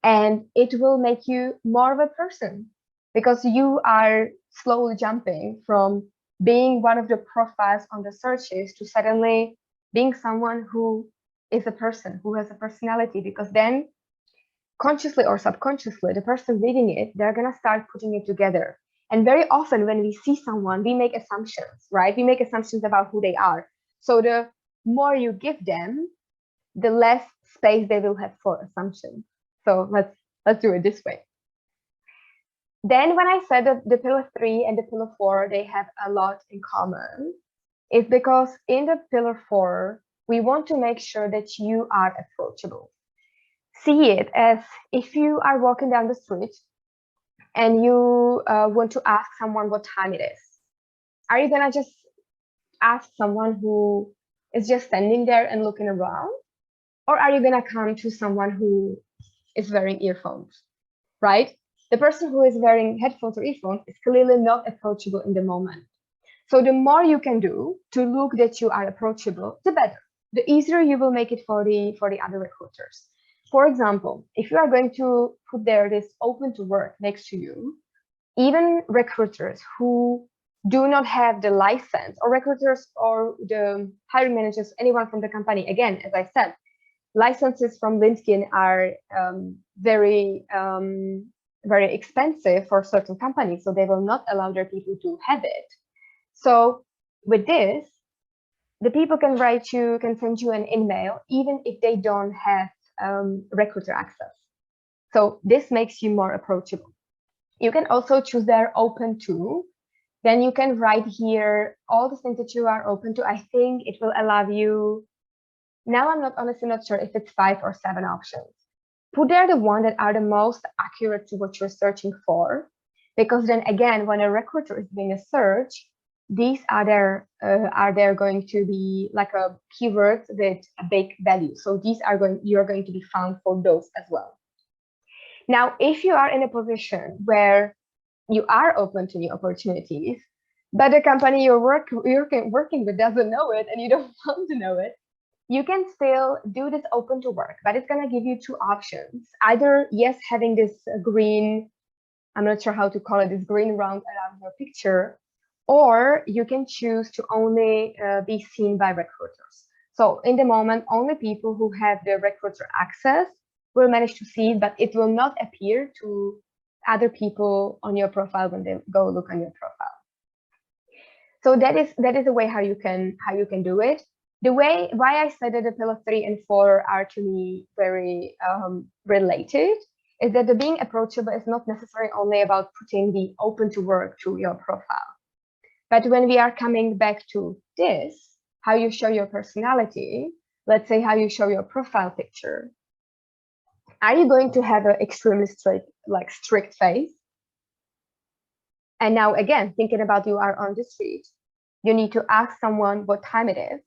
And it will make you more of a person, because you are slowly jumping from being one of the profiles on the searches to suddenly being someone who is a person, who has a personality. Because then, consciously or subconsciously, the person reading it, they're going to start putting it together. And very often when we see someone, we make assumptions, right? We make assumptions about who they are. So the more you give them, the less space they will have for assumptions. So let's do it this way. Then when I said that the pillar 3 and the pillar 4, they have a lot in common, it's because in the pillar 4, we want to make sure that you are approachable. See it as if you are walking down the street and you want to ask someone what time it is. Are you gonna just ask someone who is just standing there and looking around? Or are you gonna come to someone who is wearing earphones, right? The person who is wearing headphones or earphones is clearly not approachable in the moment. So the more you can do to look that you are approachable, the better. The easier you will make it for the other recruiters. For example, if you are going to put there this open to work next to you, even recruiters who do not have the license, or recruiters or the hiring managers, anyone from the company, again, as I said, licenses from LinkedIn are very expensive for certain companies, so they will not allow their people to have it. So with this, the people can write you, can send you an email, even if they don't have recruiter access. So this makes you more approachable. You can also choose their open to. Then you can write here all the things that you are open to. I think it will allow you Now I'm honestly not sure if it's 5 or 7 options. Put there the one that are the most accurate to what you're searching for, because then again, when a recruiter is doing a search, these are there going to be like a keyword with a big value. So these are you're going to be found for those as well. Now, if you are in a position where you are open to new opportunities, but the company you're working with doesn't know it and you don't want to know it, you can still do this open to work, but it's going to give you 2 options. Either, yes, having this green, I'm not sure how to call it, this green round around your picture, or you can choose to only be seen by recruiters. So in the moment, only people who have the recruiter access will manage to see it, but it will not appear to other people on your profile when they go look on your profile. So that is a way how you can do it. The way why I said that the pillar 3 and 4 are to me very related is that the being approachable is not necessarily only about putting the open to work to your profile. But when we are coming back to this, how you show your personality, let's say how you show your profile picture, are you going to have an extremely strict face? And now again, thinking about you are on the street, you need to ask someone what time it is.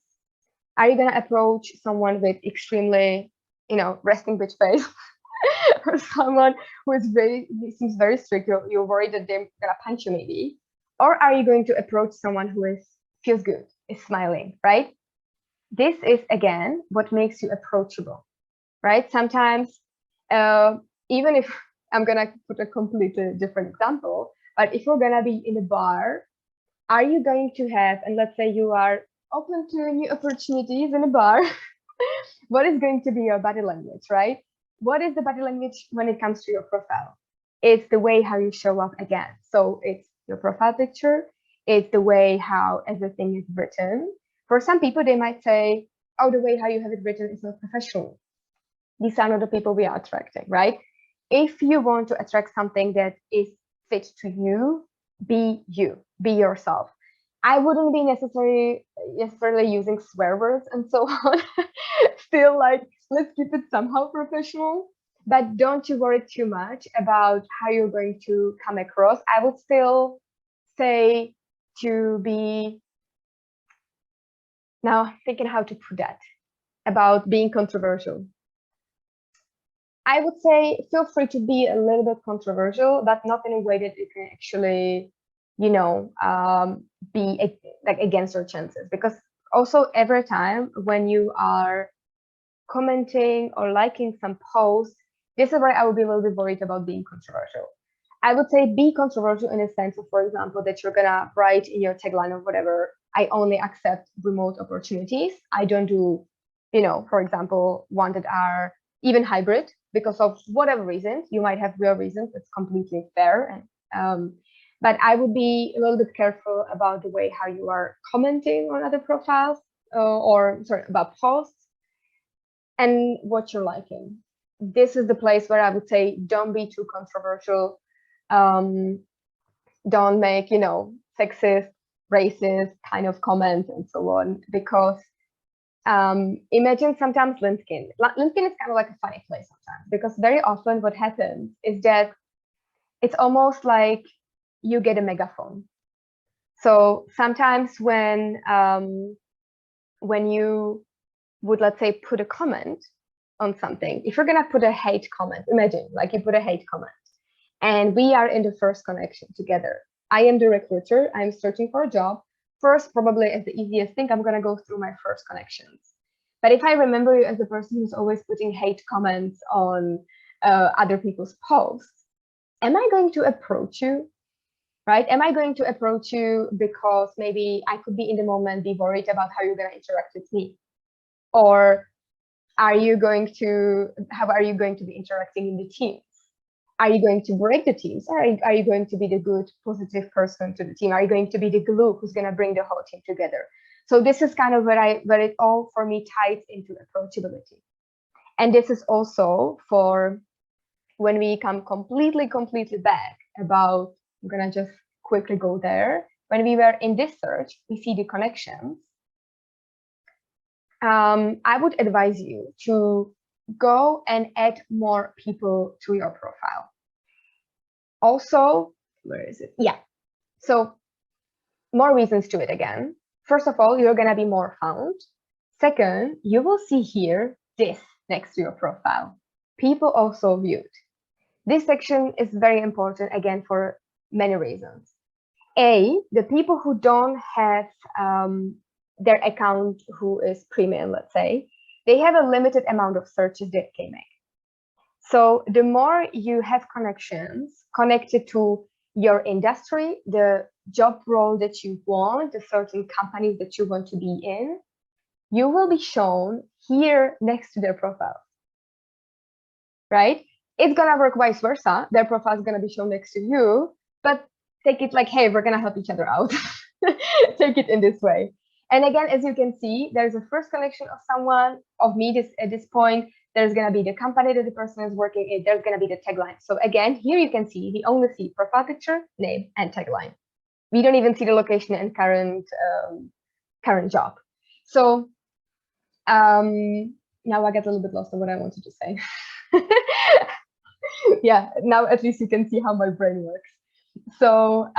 Are you going to approach someone with extremely, resting bitch face? Or someone who seems very strict, you're worried that they're going to punch you maybe? Or are you going to approach someone who feels good, is smiling, right? This is, again, what makes you approachable, right? Sometimes, even if I'm going to put a completely different example, but if you're going to be in a bar, are you going to have, and let's say you are open to new opportunities in a bar, what is going to be your body language, right? What is the body language when it comes to your profile? It's the way how you show up again. So it's your profile picture. It's the way how everything is written. For some people, they might say, oh, the way how you have it written is not professional. These are not the people we are attracting, right? If you want to attract something that is fit to you, be yourself. I wouldn't be necessarily using swear words and so on. Still, let's keep it somehow professional, but don't you worry too much about how you're going to come across. I would still say to be, now thinking how to put that, about being controversial. I would say feel free to be a little bit controversial, but not in a way that you can actually, be against your chances. Because also every time when you are commenting or liking some posts, this is where I would be a little bit worried about being controversial. I would say be controversial in a sense of, for example, that you're gonna write in your tagline or whatever, I only accept remote opportunities. I don't do, for example, one that are even hybrid because of whatever reasons. You might have real reasons. It's completely fair. And but I would be a little bit careful about the way how you are commenting on other profiles about posts and what you're liking. This is the place where I would say don't be too controversial. Don't make, sexist, racist kind of comments and so on, because imagine sometimes LinkedIn. LinkedIn is kind of like a funny place sometimes, because very often what happens is that it's almost like you get a megaphone. So sometimes when you would, let's say, put a comment on something, if you're gonna put a hate comment, imagine like you put a hate comment and we are in the first connection together. I am the recruiter, I'm searching for a job. First, probably as the easiest thing, I'm gonna go through my first connections. But if I remember you as the person who's always putting hate comments on other people's posts, am I going to approach you? Right? Am I going to approach you because maybe I could be in the moment, be worried about how you're going to interact with me? Or how are you going to be interacting in the teams? Are you going to break the teams? Are you going to be the good, positive person to the team? Are you going to be the glue who's going to bring the whole team together? So this is kind of where it all for me ties into approachability. And this is also for when we come completely back about, I'm going to just quickly go there. When we were in this search, we see the connections. I would advise you to go and add more people to your profile. Also, where is it? Yeah. So more reasons to it again. First of all, you're going to be more found. Second, you will see here this next to your profile. People also viewed. This section is very important again for many reasons. A, the people who don't have their account who is premium, let's say, they have a limited amount of searches that they make. So the more you have connections connected to your industry, the job role that you want, the certain companies that you want to be in, you will be shown here next to their profile, right? It's gonna work vice versa. Their profile is gonna be shown next to you, but take it like, hey, we're gonna help each other out. Take it in this way. And again, as you can see, there's a first connection of someone, of me at this point. There's going to be the company that the person is working in. There's going to be the tagline. So again, here you can see, we only see profile picture, name, and tagline. We don't even see the location and current job. So now I get a little bit lost on what I wanted to say. Yeah, now at least you can see how my brain works. So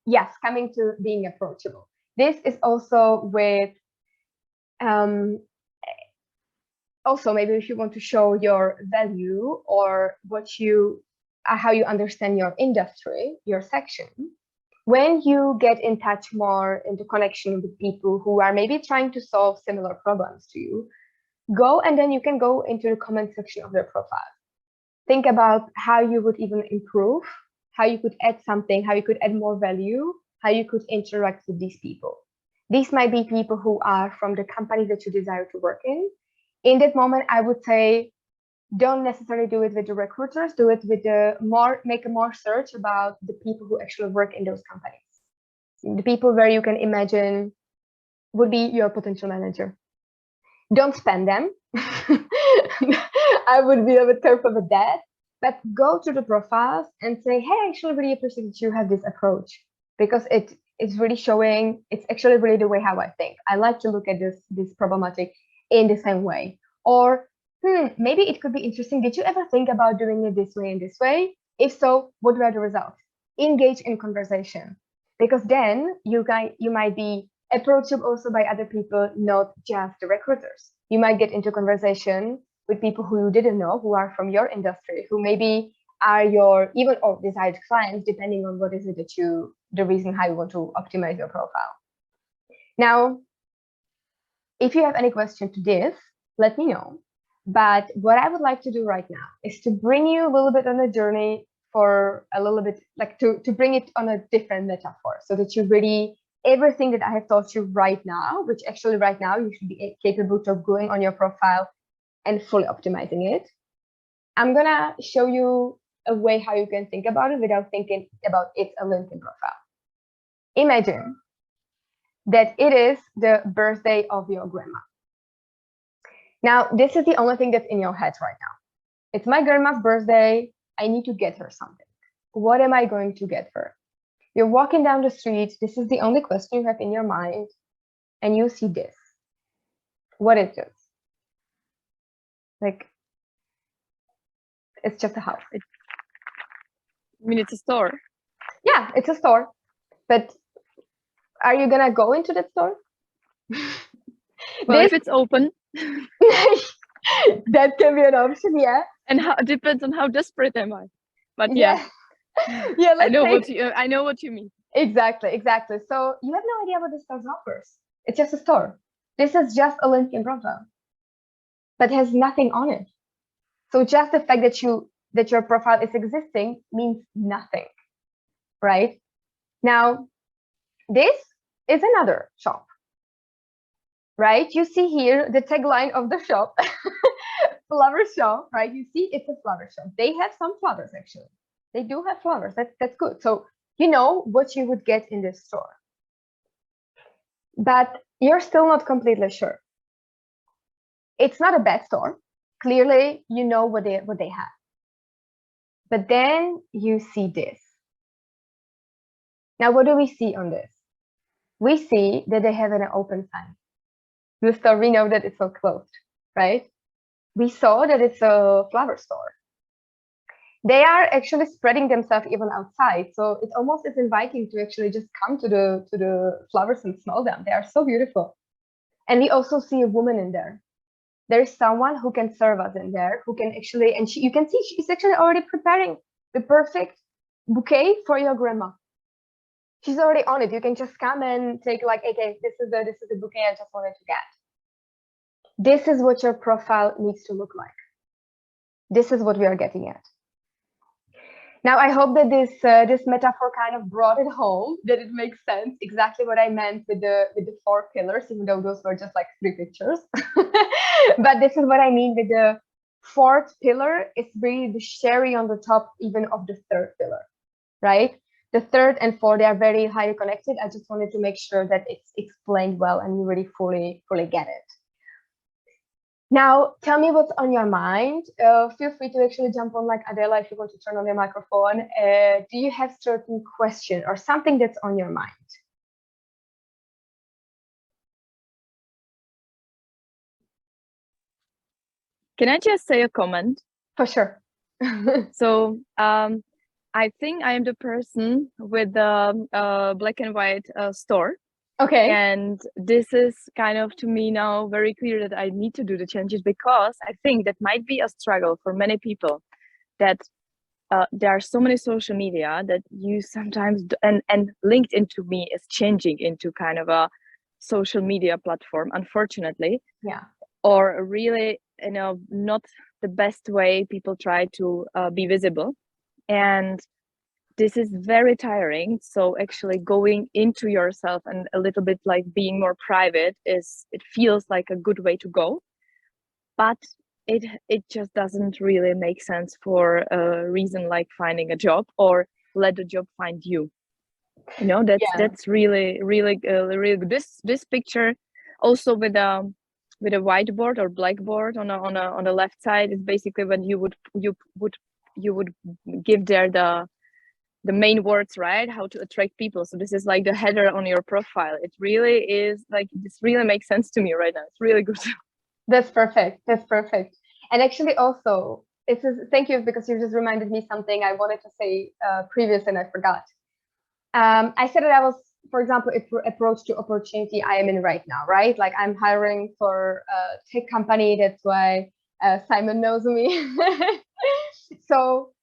yes, coming to being approachable. This is also with also maybe if you want to show your value or what you how you understand your industry, your section, when you get in touch more into connection with people who are maybe trying to solve similar problems to you, go and then you can go into the comment section of their profile. Think about how you would even improve, how you could add something, how you could add more value, how you could interact with these people. These might be people who are from the company that you desire to work in. In that moment, I would say, don't necessarily do it with the recruiters, do it with make a more search about the people who actually work in those companies. The people where you can imagine would be your potential manager. Don't spam them. I would be a bit careful with that, but go to the profiles and say, hey, I actually really appreciate that you have this approach, because it's really showing, it's actually really the way how I think. I like to look at this problematic in the same way. Or maybe it could be interesting. Did you ever think about doing it this way and this way? If so, what were the results? Engage in conversation, because then you might be approachable also by other people, not just the recruiters. You might get into conversation with people who you didn't know, who are from your industry, who maybe are your even or desired clients, depending on what is it that the reason how you want to optimize your profile. Now, if you have any question to this, let me know. But what I would like to do right now is to bring you a little bit on a journey for a little bit, like to bring it on a different metaphor, so that you really, everything that I have taught you right now, which actually right now you should be capable of going on your profile and fully optimizing it. I'm gonna show you a way how you can think about it without thinking about it's a LinkedIn profile. Imagine that it is the birthday of your grandma. Now, this is the only thing that's in your head right now. It's my grandma's birthday. I need to get her something. What am I going to get her? You're walking down the street. This is the only question you have in your mind. And you see this. What is this? Like, it's just a house. I mean, it's a store. Yeah, it's a store. But are you going to go into that store? Well, if it's open. That can be an option, yeah. And it depends on how desperate am I. But yeah, I know what you mean. Exactly. So you have no idea what the store offers. It's just a store. This is just a LinkedIn profile, but has nothing on it. So just the fact that your profile is existing means nothing, right? Now, this is another shop, right? You see here the tagline of the shop, flower shop, right? You see it's a flower shop. They have some flowers, actually. They do have flowers. That's good. So you know what you would get in this store. But you're still not completely sure. It's not a bad store. Clearly, you know what they have. But then you see this. Now, what do we see on this? We see that they have an open sign. the store, we know that it's so closed, right? We saw that it's a flower store. They are actually spreading themselves even outside. So it almost is inviting to actually just come to the flowers and smell them. They are so beautiful. And we also see a woman in there. There is someone who can serve us in there, who can actually, and you can see she's actually already preparing the perfect bouquet for your grandma. She's already on it. You can just come and take like, okay, this is the bouquet I just wanted to get. This is what your profile needs to look like. This is what we are getting at. Now, I hope that this metaphor kind of brought it home, that it makes sense exactly what I meant with the 4 pillars, even though those were just like 3 pictures. But this is what I mean with the 4th pillar. It's really the cherry on the top, even of the 3rd pillar, right? The 3rd and 4th, they are very highly connected. I just wanted to make sure that it's explained well and you really fully get it. Now, tell me what's on your mind. Feel free to actually jump on like Adela if you want to turn on your microphone. Do you have certain question or something that's on your mind? Can I just say a comment? For sure. So I think I am the person with the black and white store. Okay. And this is kind of, to me now, very clear that I need to do the changes, because I think that might be a struggle for many people, that there are so many social media that you sometimes and LinkedIn to me is changing into kind of a social media platform, unfortunately. Yeah. Or really, not the best way people try to be visible. And this is very tiring. So actually going into yourself and a little bit like being more private it feels like a good way to go, but it just doesn't really make sense for a reason like finding a job or let the job find you. That's really good. This picture also with a whiteboard or blackboard on the left side is basically when you would give there the main words, right? How to attract people. So this is like the header on your profile. It really is like, this really makes sense to me right now. It's really good. That's perfect. That's perfect. And actually also, thank you, because you just reminded me something I wanted to say previous and I forgot. I said that I was, for example, approach to opportunity I am in right now, right? Like I'm hiring for a tech company. That's why Simon knows me. So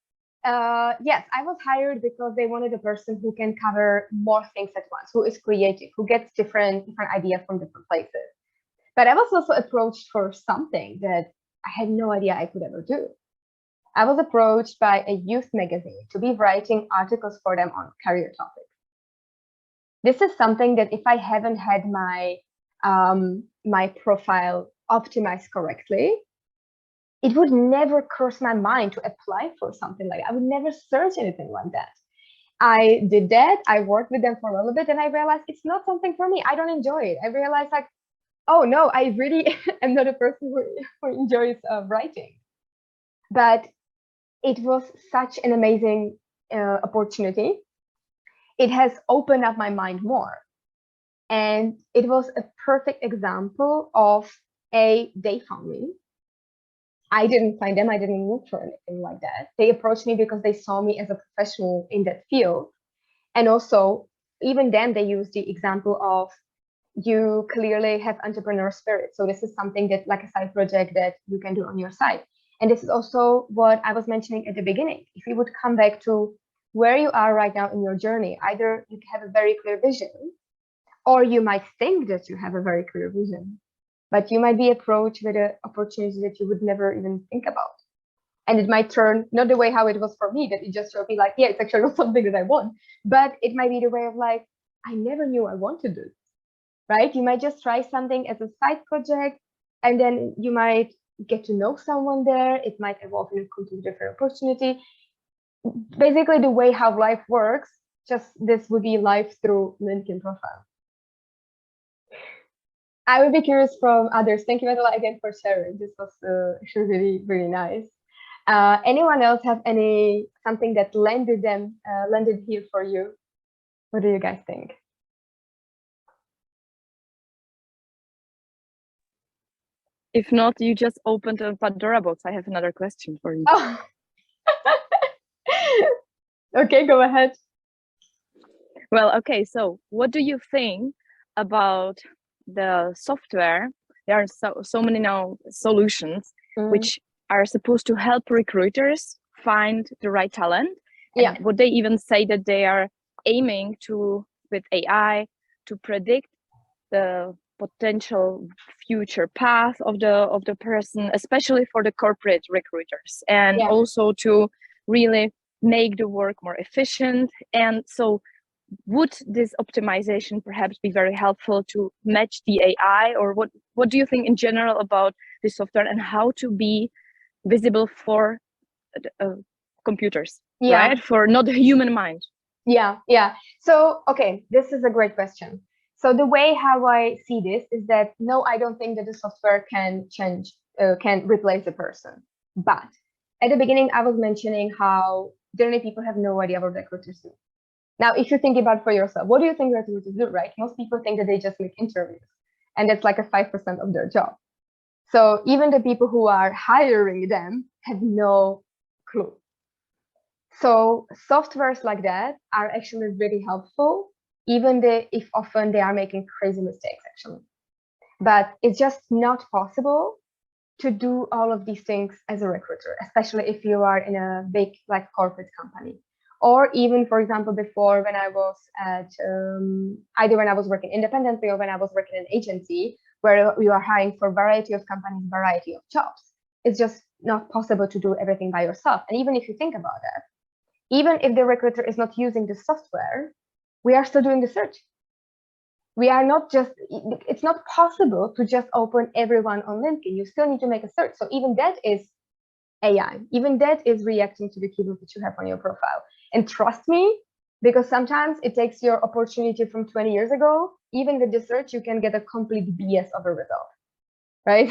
yes, I was hired because they wanted a person who can cover more things at once, who is creative, who gets different ideas from different places. But I was also approached for something that I had no idea I could ever do. I was approached by a youth magazine to be writing articles for them on career topics. This is something that if I haven't had my my profile optimized correctly, it would never cross my mind to apply for something like that. I would never search anything like that. I did that. I worked with them for a little bit and I realized it's not something for me. I don't enjoy it. I realized like, oh no, I really am not a person who enjoys writing. But it was such an amazing opportunity. It has opened up my mind more. And it was a perfect example of they found me. I didn't find them. I didn't look for anything like that. They approached me because they saw me as a professional in that field. And also, even then, they used the example of you clearly have entrepreneur spirit. So this is something that like a side project that you can do on your side. And this is also what I was mentioning at the beginning. If you would come back to where you are right now in your journey, either you have a very clear vision, or you might think that you have a very clear vision, but you might be approached with an opportunity that you would never even think about. And it might turn not the way how it was for me, that it just will be like, yeah, it's actually not something that I want, but it might be the way of like, I never knew I wanted this, right? You might just try something as a side project, and then you might get to know someone there. It might evolve in a completely different opportunity. Basically, the way how life works, just this would be life through LinkedIn profile. I would be curious from others. Thank you, Adela, again for sharing. This was actually really, really nice. Anyone else have something that landed here for you? What do you guys think? If not, you just opened a Pandora box. I have another question for you. Oh. Okay, go ahead. Well, okay, so what do you think about the software? There are so many now solutions which are supposed to help recruiters find the right talent. Yeah. And what they even say that they are aiming to, with AI, to predict the potential future path of the person, especially for the corporate recruiters, and also to really make the work more efficient. And so would this optimization perhaps be very helpful to match the AI, or what do you think in general about this software and how to be visible for computers, right? For not the human mind. Yeah. So, okay, this is a great question. So the way how I see this is that, no, I don't think that the software can replace a person. But at the beginning, I was mentioning how generally people have no idea what recruiters do. Now, if you think about for yourself, what do you think recruiters do, right? Most people think that they just make interviews, and that's like a 5% of their job. So even the people who are hiring them have no clue. So softwares like that are actually really helpful, even if often they are making crazy mistakes, actually. But it's just not possible to do all of these things as a recruiter, especially if you are in a big like corporate company. Or even, for example, before when I was at either when I was working independently or when I was working in an agency where you are hiring for a variety of companies, variety of jobs. It's just not possible to do everything by yourself. And even if you think about that, even if the recruiter is not using the software, we are still doing the search. We are not just, it's not possible to just open everyone on LinkedIn. You still need to make a search. So even that is AI. Even that is reacting to the keywords that you have on your profile. And trust me, because sometimes it takes your opportunity from 20 years ago, even with the search, you can get a complete BS of a result, right?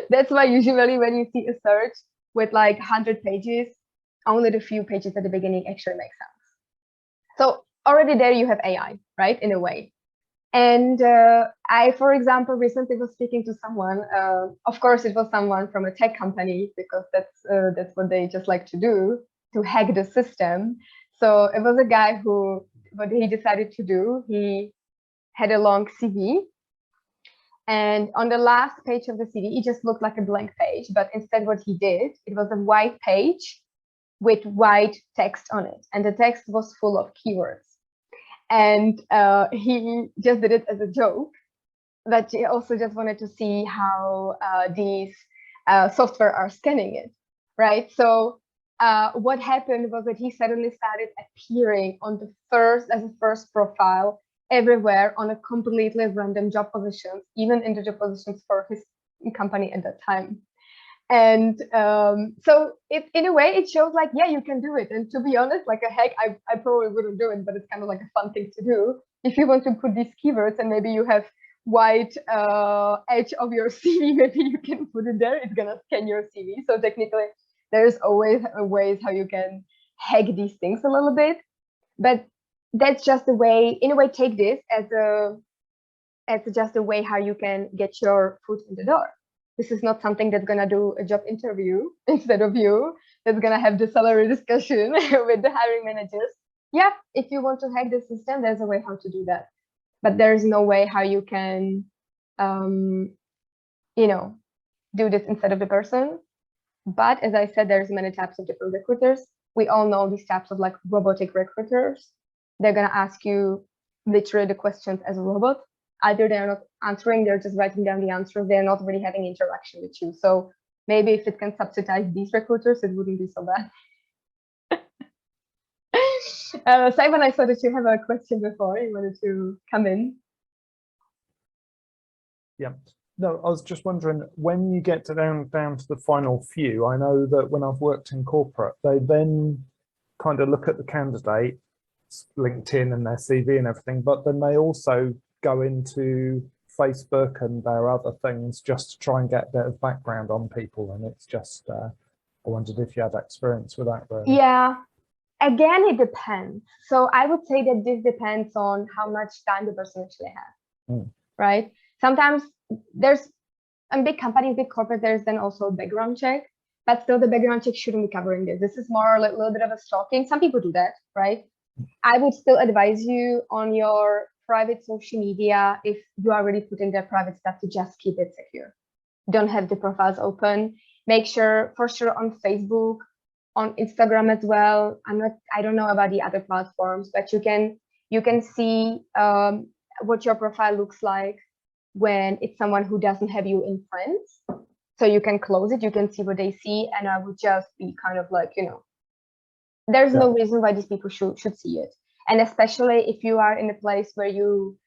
That's why usually when you see a search with like 100 pages, only the few pages at the beginning actually make sense. So already there you have AI, right? In a way. And I, for example, recently was speaking to someone. Of course, it was someone from a tech company because that's what they just like to do, to hack the system. So it was a guy who, what he decided to do, he had a long CV. And on the last page of the CV, it just looked like a blank page. But instead what he did, it was a white page with white text on it. And the text was full of keywords. And he just did it as a joke, but he also just wanted to see how these software are scanning it, right? So what happened was that he suddenly started appearing on the first profile everywhere on a completely random job positions, even in the job positions for his company at that time. And so in a way, it shows like, yeah, you can do it. And to be honest, like a hack, I probably wouldn't do it, but it's kind of like a fun thing to do. If you want to put these keywords and maybe you have white edge of your CV, maybe you can put it there. It's going to scan your CV. So technically, there's always ways how you can hack these things a little bit. But that's just a way, in a way, take this as just a way how you can get your foot in the door. This is not something that's going to do a job interview instead of you, that's going to have the salary discussion with the hiring managers. Yeah, if you want to hack the system, there's a way how to do that. But there's no way how you can, do this instead of the person. But as I said, there's many types of different recruiters. We all know these types of like robotic recruiters. They're going to ask you literally the questions as a robot. Either they're not answering, they're just writing down the answers. They're not really having interaction with you. So maybe if it can subsidize these recruiters, it wouldn't be so bad. Simon, I saw that you have a question before. You wanted to come in. Yeah. No, I was just wondering, when you get down to the final few, I know that when I've worked in corporate, they then kind of look at the candidate, LinkedIn and their CV and everything, but then they also go into Facebook and their other things just to try and get a bit of background on people. And it's just, I wondered if you had experience with that. Really. Yeah, again, it depends. So I would say that this depends on how much time the person actually has, right? Sometimes there's in big companies, big corporate, there's then also a background check, but still the background check shouldn't be covering this. This is more like a little bit of a stalking. Some people do that, right? I would still advise you on your private social media, if you are really putting their private stuff, to just keep it secure. Don't have the profiles open. Make sure, for sure, on Facebook, on Instagram as well. I don't know about the other platforms, but you can see what your profile looks like when it's someone who doesn't have you in friends. So you can close it, you can see what they see, and I would just be kind of like, there's no reason why these people should see it. And especially if you are in a place where you,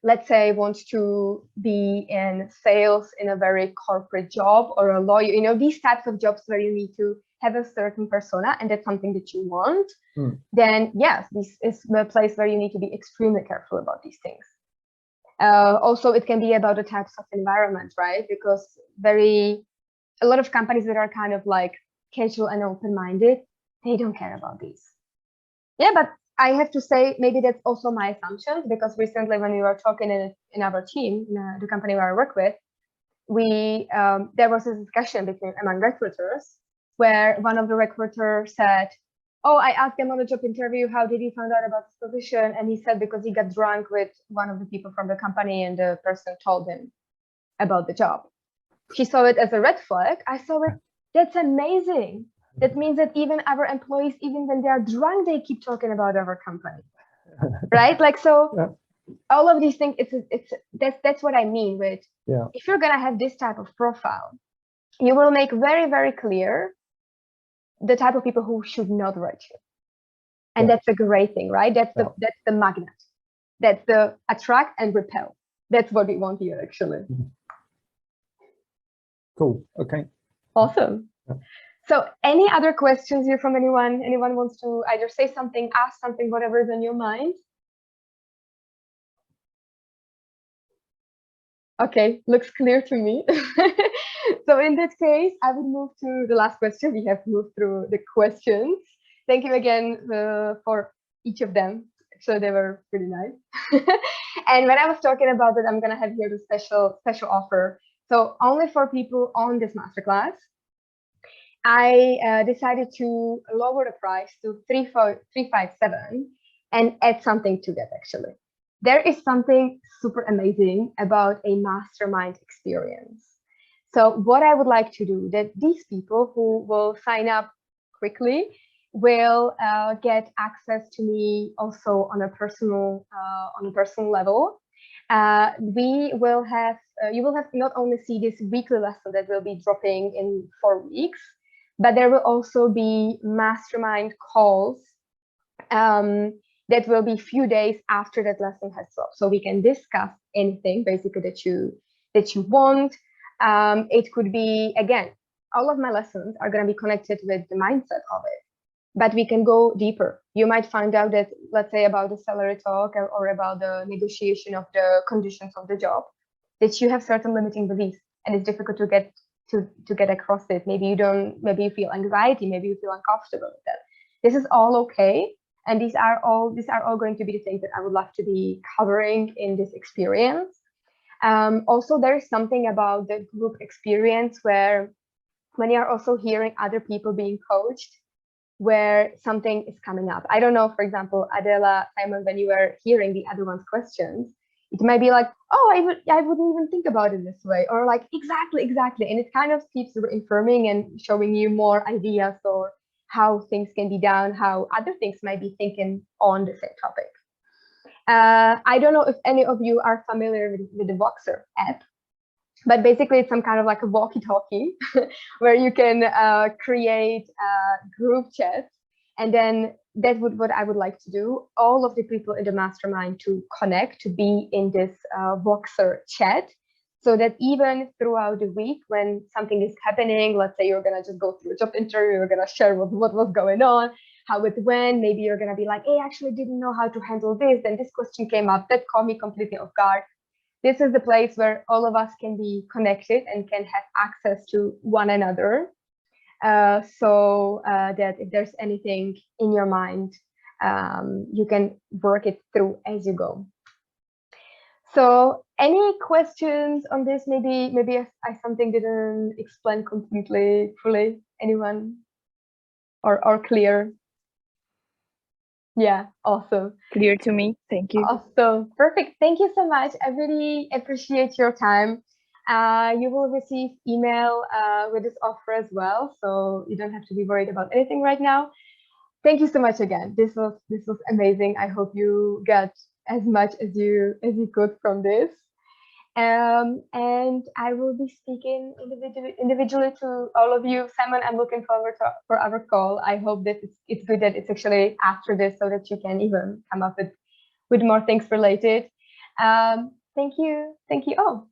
let's say, want to be in sales in a very corporate job, or a lawyer, these types of jobs where you need to have a certain persona and that's something that you want, then yes, this is the place where you need to be extremely careful about these things. Also, it can be about the types of environment, right? Because a lot of companies that are kind of like casual and open-minded, they don't care about these. Yeah, but I have to say, maybe that's also my assumptions, because recently when we were talking in our team, in the company where I work with, there was a discussion among recruiters where one of the recruiters said, oh, I asked him on the job interview, how did he find out about this position? And he said, because he got drunk with one of the people from the company and the person told him about the job. She saw it as a red flag. I saw it, that's amazing. That means that even our employees, even when they're drunk, they keep talking about our company, right? Like, so all of these things, that's what I mean with, if you're gonna have this type of profile, you will make very, very clear the type of people who should not write you. And that's a great thing, right? That's the magnet. That's the attract and repel. That's what we want here, actually. Cool. Okay. Awesome. So any other questions here from anyone? Anyone wants to either say something, ask something, whatever is on your mind? Okay, looks clear to me. So in that case, I would move to the last question. We have moved through the questions. Thank you again for each of them. So they were pretty nice. And when I was talking about it, I'm gonna have here the special offer. So only for people on this masterclass, I decided to lower the price to $357 and add something to that. Actually, there is something super amazing about a mastermind experience. So what I would like to do, that these people who will sign up quickly will get access to me also on a personal level. We will have you will have not only see this weekly lesson that will be dropping in 4 weeks, but there will also be mastermind calls that will be few days after that lesson has dropped, so we can discuss anything basically that you want. It could be, again, all of my lessons are going to be connected with the mindset of it, but we can go deeper. You might find out that, let's say, about the salary talk or about the negotiation of the conditions of the job, that you have certain limiting beliefs and it's difficult to get across it. Maybe you feel anxiety, maybe you feel uncomfortable with that. This is all okay. And these are all going to be the things that I would love to be covering in this experience. Also, there is something about the group experience where when you're also hearing other people being coached, where something is coming up. I don't know, for example, Adela, Simon, when you were hearing the other one's questions, it might be like, oh, I wouldn't even think about it this way, or like, exactly. And it kind of keeps reaffirming and showing you more ideas or how things can be done, how other things might be thinking on the same topic. I don't know if any of you are familiar with the Voxer app, but basically it's some kind of like a walkie-talkie where you can create group chats. And then that would what I would like to do. All of the people in the mastermind to connect, to be in this Voxer chat, so that even throughout the week when something is happening, let's say you're going to just go through a job interview, you're going to share what was going on, how it went, maybe you're going to be like, hey, actually didn't know how to handle this, and this question came up that caught me completely off guard. This is the place where all of us can be connected and can have access to one another. So that if there's anything in your mind, you can work it through as you go. So any questions on this? Maybe I something didn't explain completely fully. Anyone? Or clear? Yeah, awesome. Clear to me. Thank you. Awesome. Perfect. Thank you so much. I really appreciate your time. You will receive email with this offer as well, so you don't have to be worried about anything right now. Thank you so much again. This was amazing. I hope you got as much as you could from this. And I will be speaking individually to all of you. Simon, I'm looking forward for our call. I hope that it's good that it's actually after this, so that you can even come up with more things related. Thank you all.